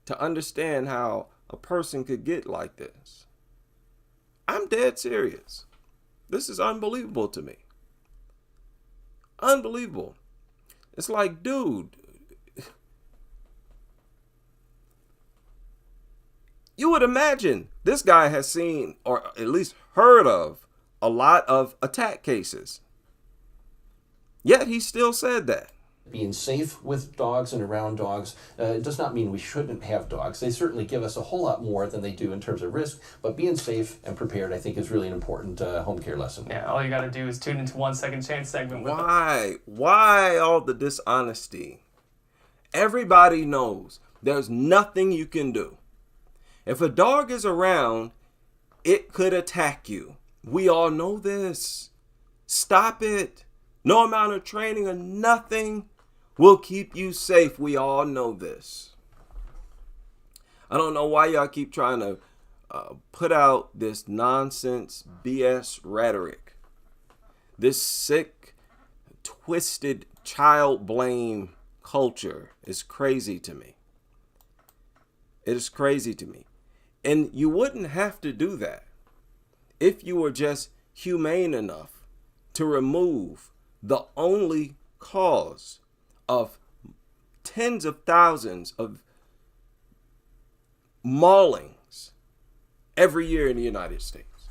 to understand how a person could get like this. I'm dead serious. This is unbelievable to me. Unbelievable. It's like, dude, you would imagine this guy has seen, or at least heard of, a lot of attack cases. Yet he still said that. Being safe with dogs and around dogs does not mean we shouldn't have dogs. They certainly give us a whole lot more than they do in terms of risk, but being safe and prepared, I think, is really an important home care lesson. Yeah, all you got to do is tune into 1 Second Chance segment with Why? Why all the dishonesty? Everybody knows there's nothing you can do. If a dog is around, it could attack you. We all know this. Stop it. No amount of training or nothing will keep you safe. We all know this. I don't know why y'all keep trying to put out this nonsense BS rhetoric. This sick, twisted child blame culture is crazy to me. It is crazy to me. And you wouldn't have to do that if you were just humane enough to remove the only cause of tens of thousands of maulings every year in the United States.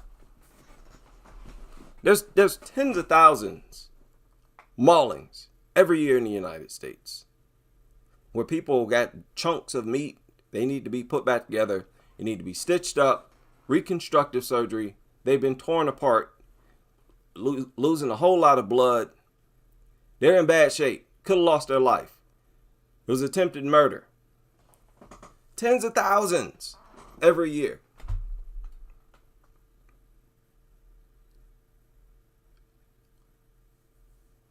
There's tens of thousands maulings every year in the United States where people got chunks of meat. They need to be put back together. They need to be stitched up, reconstructive surgery. They've been torn apart, losing a whole lot of blood. They're in bad shape. Could have lost their life. It was attempted murder. Tens of thousands every year.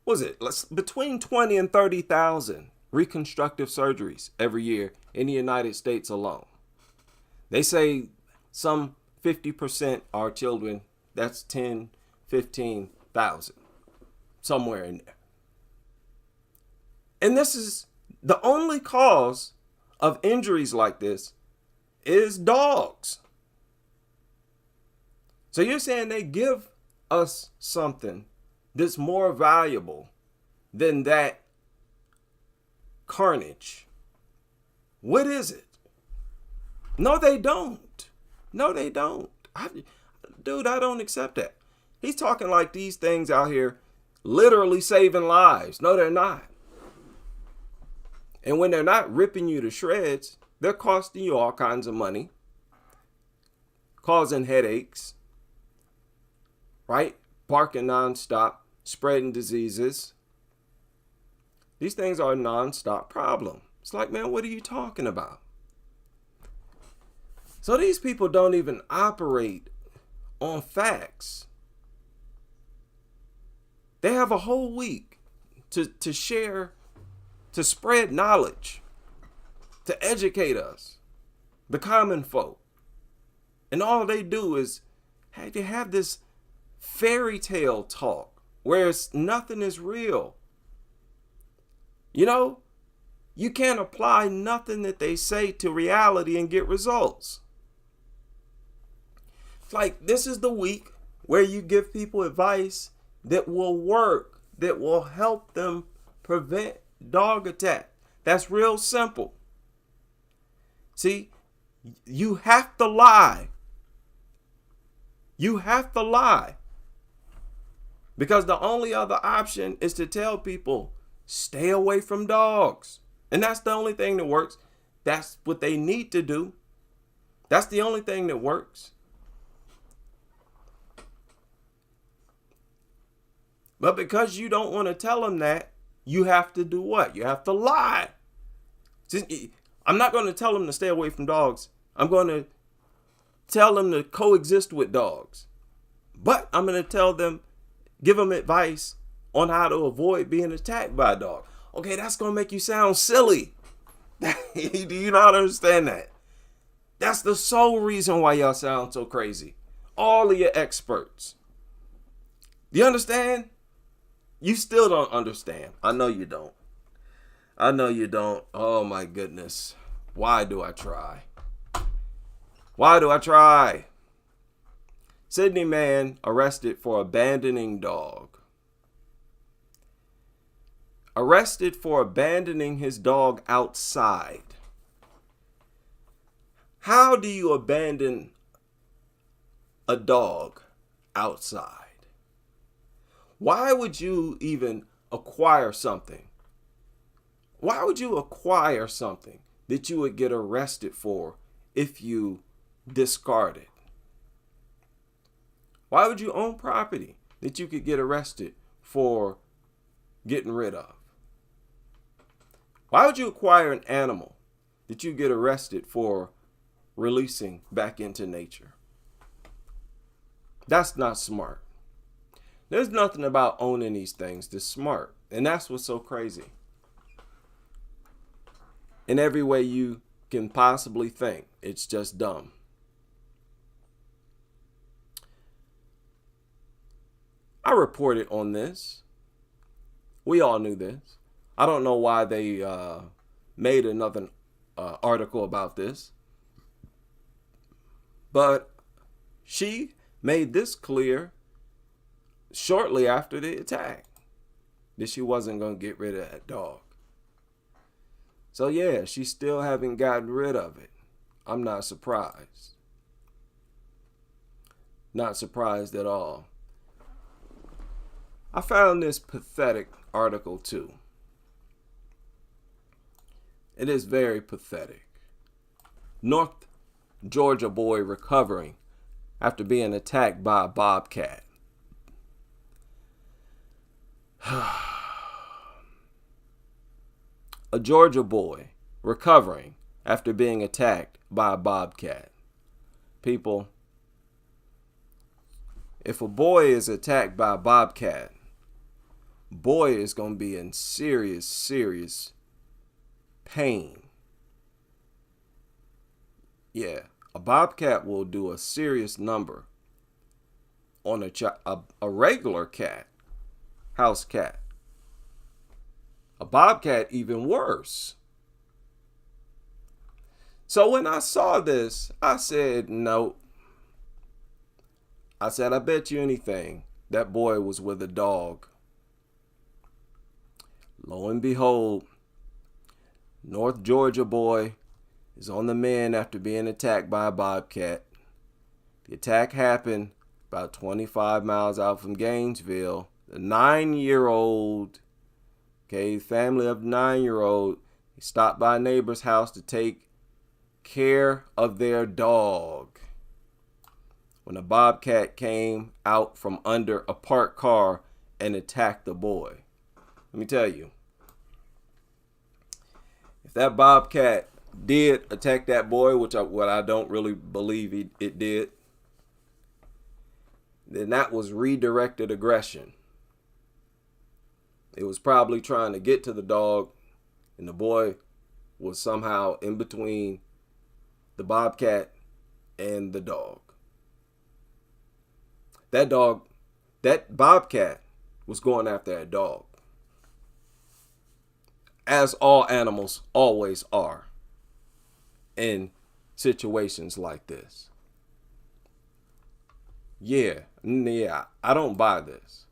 What was it? Between 20 and 30,000 reconstructive surgeries every year in the United States alone. They say some 50% are children. That's 10, 15,000. Somewhere in there. And this is the only cause of injuries like this is dogs. So you're saying they give us something that's more valuable than that carnage. What is it? No, they don't. No, they don't. Dude, I don't accept that. He's talking like these things out here literally saving lives. No, they're not. And when they're not ripping you to shreds, they're costing you all kinds of money, causing headaches, right? Barking nonstop, spreading diseases. These things are a nonstop problem. It's like, man, what are you talking about? So these people don't even operate on facts. They have a whole week to share, to spread knowledge, to educate us, the common folk. And all they do is have this fairy tale talk where nothing is real. You know, you can't apply nothing that they say to reality and get results. It's like this is the week where you give people advice that will work, that will help them prevent dog attack. That's real simple. See, you have to lie. You have to lie. Because the only other option is to tell people, stay away from dogs. And that's the only thing that works. That's what they need to do. That's the only thing that works. But because you don't want to tell them that, you have to do what? You have to lie. I'm not going to tell them to stay away from dogs. I'm going to tell them to coexist with dogs. But I'm going to tell them, give them advice on how to avoid being attacked by a dog. Okay, that's going to make you sound silly. Do you not understand that? That's the sole reason why y'all sound so crazy. All of your experts. Do you understand? You still don't understand. I know you don't. I know you don't. Oh my goodness. Why do I try? Why do I try? Sydney man arrested for abandoning dog. Arrested for abandoning his dog outside. How do you abandon a dog outside? Why would you even acquire something? Why would you acquire something that you would get arrested for if you discard it? Why would you own property that you could get arrested for getting rid of? Why would you acquire an animal that you get arrested for releasing back into nature? That's not smart. There's nothing about owning these things that's smart. And that's what's so crazy. In every way you can possibly think, it's just dumb. I reported on this. We all knew this. I don't know why they made another article about this. But she made this clear shortly after the attack, that she wasn't going to get rid of that dog. So yeah, she still haven't gotten rid of it. I'm not surprised. Not surprised at all. I found this pathetic article too. It is very pathetic. North Georgia boy recovering after being attacked by a bobcat. A Georgia boy recovering after being attacked by a bobcat. People, if a boy is attacked by a bobcat, boy is going to be in serious, serious pain. Yeah, a bobcat will do a serious number on a regular cat, house cat. A bobcat even worse. So when I saw this, I said, no. I said, I bet you anything that boy was with a dog. Lo and behold, North Georgia boy is on the mend after being attacked by a bobcat. The attack happened about 25 miles out from Gainesville. The 9-year-old, family of 9-year-old, he stopped by a neighbor's house to take care of their dog when a bobcat came out from under a parked car and attacked the boy. Let me tell you, if that bobcat did attack that boy, what I don't really believe it did, then that was redirected aggression. It was probably trying to get to the dog, and the boy was somehow in between the bobcat and the dog. That bobcat was going after that dog, as all animals always are in situations like this. Yeah, I don't buy this.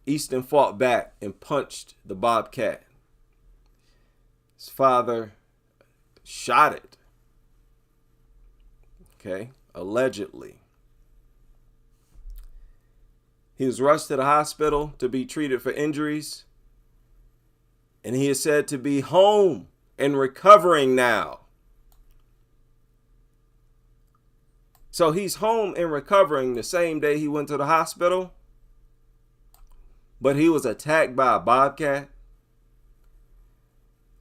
Easton fought back and punched the bobcat. His father shot it. Okay, allegedly. He was rushed to the hospital to be treated for injuries, and he is said to be home and recovering now. So he's home and recovering the same day he went to the hospital, but he was attacked by a bobcat.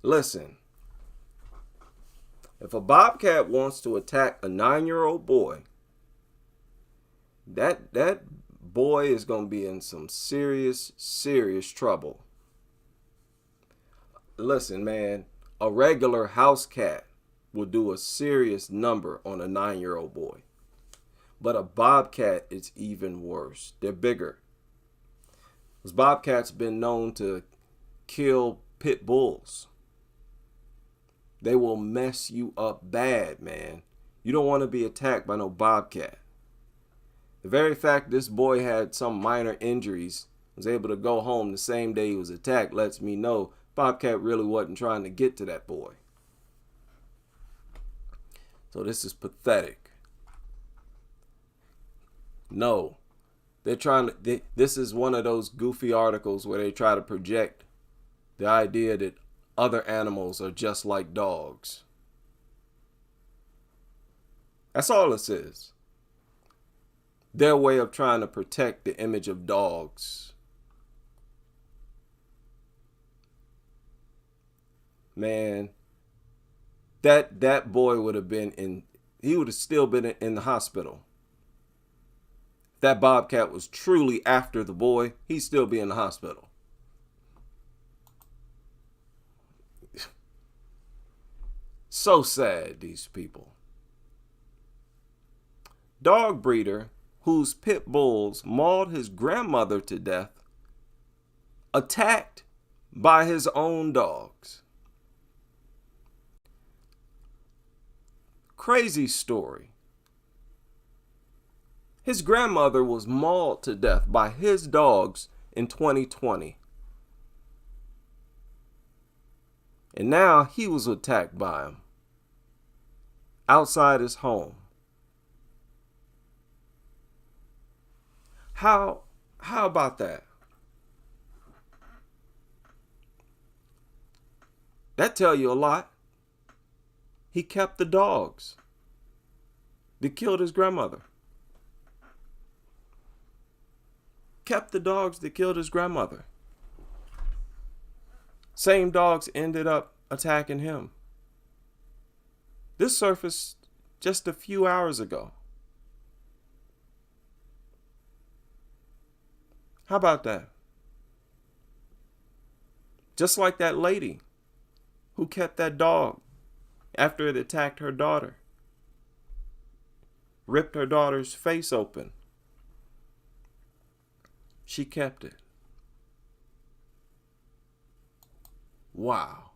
Listen, if a bobcat wants to attack a 9-year-old boy, that boy is going to be in some serious trouble. Listen, man, a regular house cat will do a serious number on a 9-year-old boy. But a bobcat is even worse. They're bigger. Those bobcats been known to kill pit bulls. They will mess you up bad, man. You don't want to be attacked by no bobcat. The very fact this boy had some minor injuries, was able to go home the same day he was attacked, lets me know bobcat really wasn't trying to get to that boy. So this is pathetic. No, they're trying to. This is one of those goofy articles where they try to project the idea that other animals are just like dogs. That's all this is. Their way of trying to protect the image of dogs. Man, that boy would have been he would have still been in the hospital. If that bobcat was truly after the boy, he'd still be in the hospital. So sad, these people. Dog breeder whose pit bulls mauled his grandmother to death, attacked by his own dogs. Crazy story. His grandmother was mauled to death by his dogs in 2020. And now he was attacked by him outside his home. How about that? That tell you a lot. He kept the dogs that killed his grandmother. Kept the dogs that killed his grandmother. Same dogs ended up attacking him. This surfaced just a few hours ago. How about that? Just like that lady who kept that dog after it attacked her daughter. Ripped her daughter's face open. She kept it. Wow.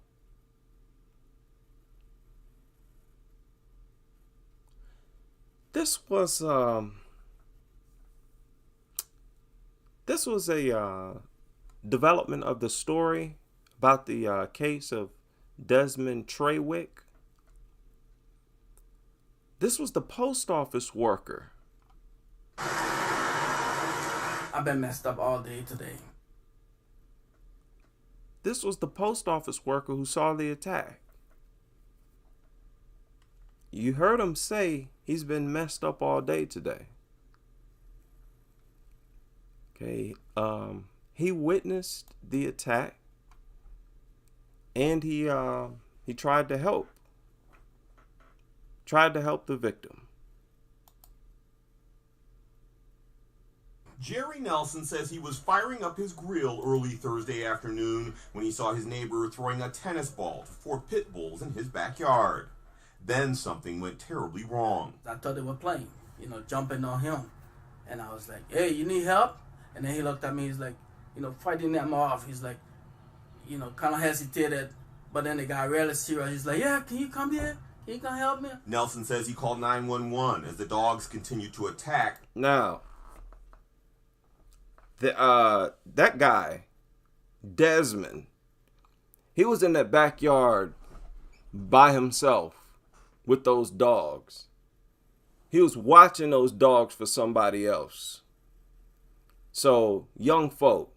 This was a development of the story about the case of Desmond Traywick. This was the post office worker. I've been messed up all day today. This was the post office worker who saw the attack. You heard him say he's been messed up all day today. Okay, he witnessed the attack, and he tried to help. Tried to help the victim. Jerry Nelson says he was firing up his grill early Thursday afternoon when he saw his neighbor throwing a tennis ball to 4 pit bulls in his backyard. Then something went terribly wrong. I thought they were playing, jumping on him. And I was like, hey, you need help? And then he looked at me, he's like, fighting them off. He's like, kind of hesitated. But then the guy really serious. He's like, yeah, can you come here? Can you come help me? Nelson says he called 911 as the dogs continued to attack. Now, that guy, Desmond, He was in that backyard by himself with those dogs. He was watching those dogs for somebody else. So, young folk,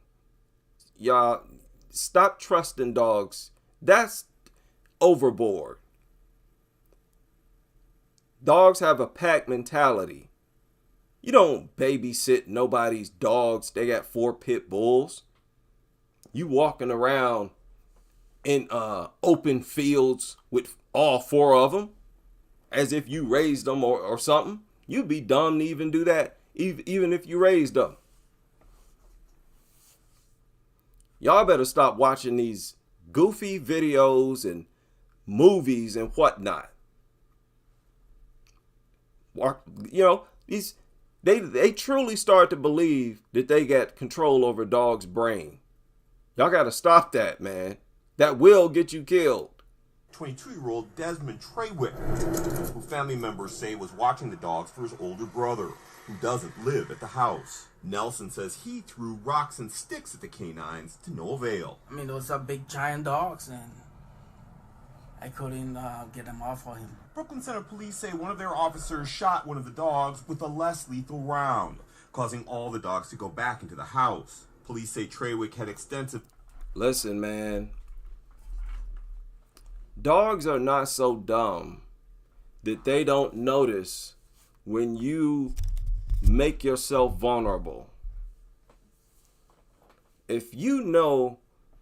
y'all, stop trusting dogs. That's overboard. Dogs have a pack mentality. You don't babysit nobody's dogs. They got 4 pit bulls. You walking around in open fields with all 4 of them as if you raised them or something. You'd be dumb to even do that, even if you raised them. Y'all better stop watching these goofy videos and movies and whatnot. You know, they truly start to believe that they got control over dogs' brain. Y'all got to stop that, man. That will get you killed. 22-year-old Desmond Traywick, who family members say was watching the dogs for his older brother, who doesn't live at the house. Nelson says he threw rocks and sticks at the canines to no avail. I mean, those are big giant dogs, and I couldn't get them off of him. Brooklyn Center police say one of their officers shot one of the dogs with a less lethal round, causing all the dogs to go back into the house. Police say Traywick had extensive... Listen, man. Dogs are not so dumb that they don't notice when you make yourself vulnerable. If you know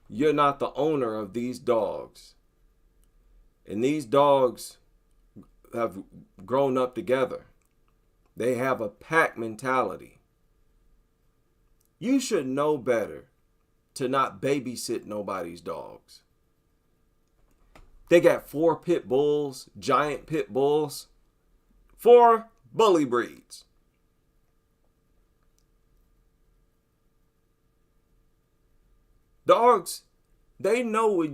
you're not the owner of these dogs, and these dogs have grown up together, they have a pack mentality, you should know better to not babysit nobody's dogs. They got 4 pit bulls, giant pit bulls, 4 bully breeds. Dogs, they know when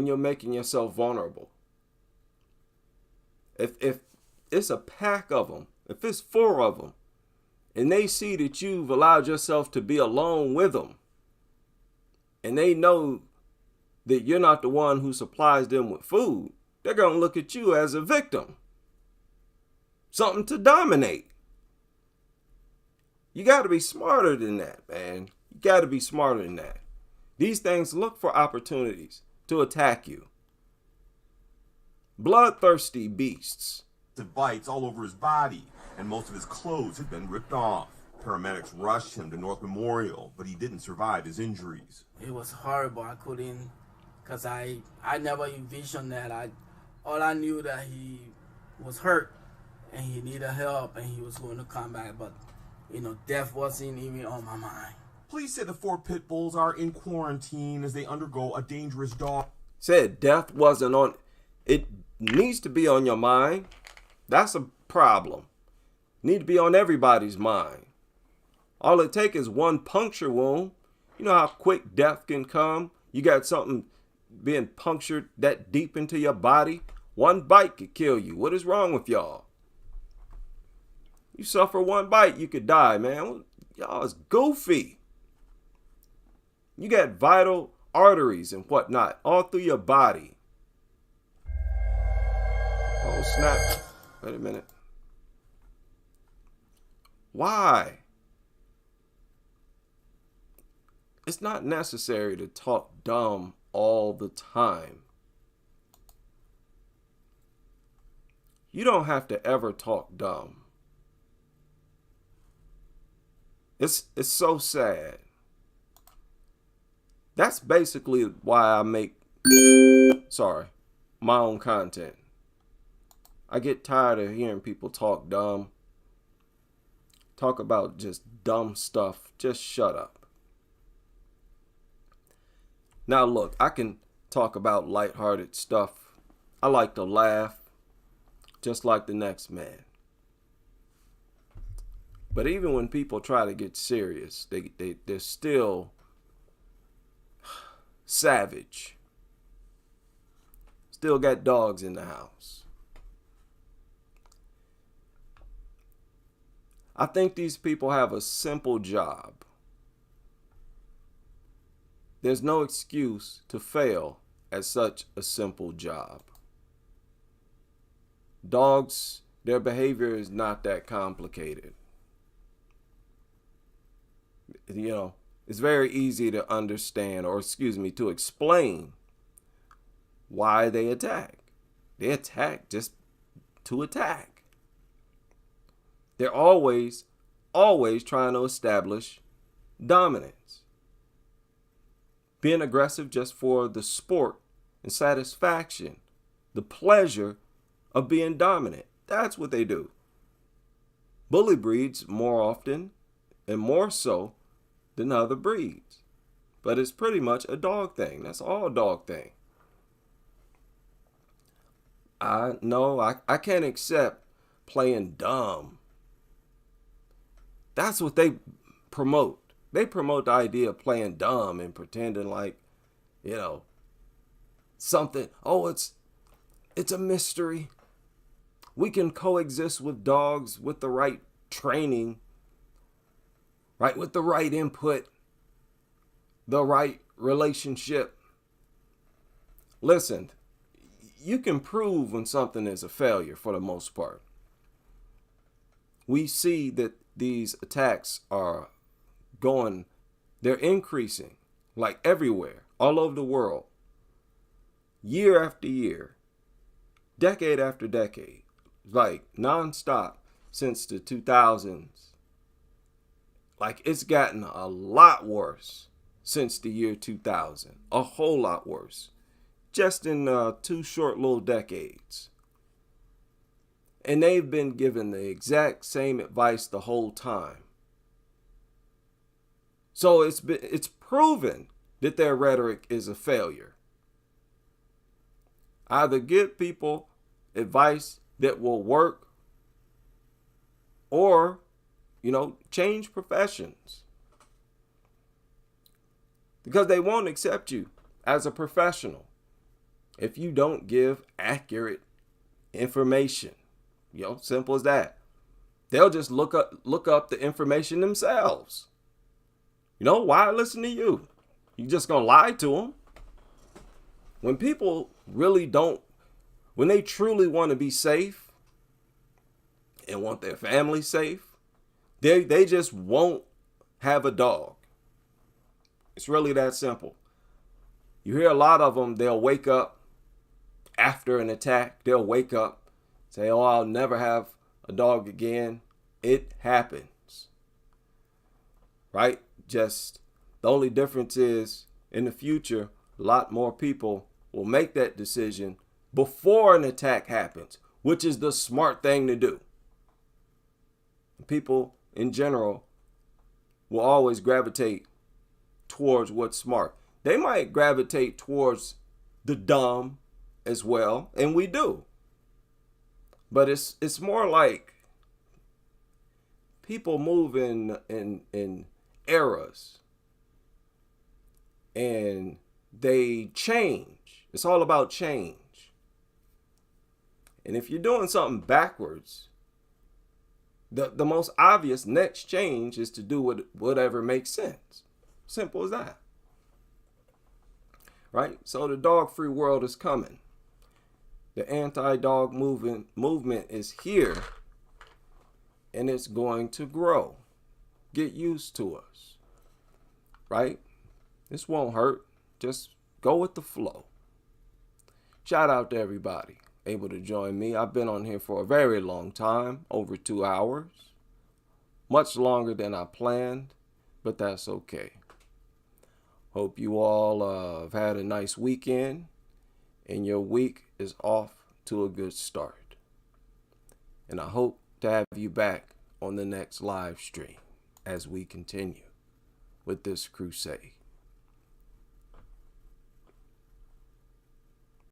you're making yourself vulnerable. If it's a pack of them, if it's 4 of them, and they see that you've allowed yourself to be alone with them, and they know that you're not the one who supplies them with food, they're going to look at you as a victim. Something to dominate. You got to be smarter than that, man. You got to be smarter than that. These things look for opportunities to attack you. Bloodthirsty beasts. The bites all over his body, and most of his clothes had been ripped off. Paramedics rushed him to North Memorial, but he didn't survive his injuries. It was horrible. I couldn't, because I never envisioned that. All I knew that he was hurt and he needed help and he was going to come back, but death wasn't even on my mind. Police say the 4 pit bulls are in quarantine as they undergo a dangerous dog. Said death wasn't on. It needs to be on your mind. That's a problem. Need to be on everybody's mind. All it takes is one puncture wound. You know how quick death can come? You got something being punctured that deep into your body. One bite could kill you. What is wrong with y'all? You suffer one bite, you could die, man. Y'all is goofy. You got vital arteries and whatnot all through your body. Oh, snap. Wait a minute. Why? It's not necessary to talk dumb all the time. You don't have to ever talk dumb. It's so sad. That's basically why I make, my own content. I get tired of hearing people talk dumb. Talk about just dumb stuff. Just shut up. Now look, I can talk about lighthearted stuff. I like to laugh, just like the next man. But even when people try to get serious, they're still savage. Still got dogs in the house. I think these people have a simple job. There's no excuse to fail at such a simple job. Dogs, their behavior is not that complicated. You know, it's very easy to understand, or to explain why they attack. They attack just to attack. They're always trying to establish dominance. Being aggressive just for the sport and satisfaction, the pleasure of being dominant. That's what they do. Bully breeds more often and more so than other breeds. But it's pretty much a dog thing. That's all a dog thing. I can't accept playing dumb. That's what they promote. They promote the idea of playing dumb and pretending like, you know, something. Oh, it's a mystery. We can coexist with dogs with the right training, right? With the right input, the right relationship. Listen, you can prove when something is a failure for the most part. We see that these attacks are they're increasing like everywhere, all over the world, year after year, decade after decade, like nonstop since the 2000s. Like it's gotten a lot worse since the year 2000, a whole lot worse, just in 2 short little decades. And they've been given the exact same advice the whole time. So it's proven that their rhetoric is a failure. Either give people advice that will work, or, change professions. Because they won't accept you as a professional if you don't give accurate information. Simple as that. They'll just look up the information themselves. Why listen to you? You just gonna lie to them? When people when they truly want to be safe and want their family safe, they just won't have a dog. It's really that simple. You hear a lot of them, they'll wake up after an attack. They'll wake up, say, oh, I'll never have a dog again. It happens. Right? Just the only difference is in the future, a lot more people will make that decision before an attack happens, which is the smart thing to do. People in general will always gravitate towards what's smart. They might gravitate towards the dumb as well, and we do. But it's more like people move in eras, and they change. It's all about change. And if you're doing something backwards, the most obvious next change is to do whatever makes sense. Simple as that. Right? So the dog-free world is coming. The anti-dog movement is here, and it's going to grow. Get used to us. Right? This won't hurt. Just go with the flow. Shout out to everybody able to join me. I've been on here for a very long time, over 2 hours. Much longer than I planned, but that's okay. Hope you all have had a nice weekend, and your week is off to a good start. And I hope to have you back on the next live stream as we continue with this crusade.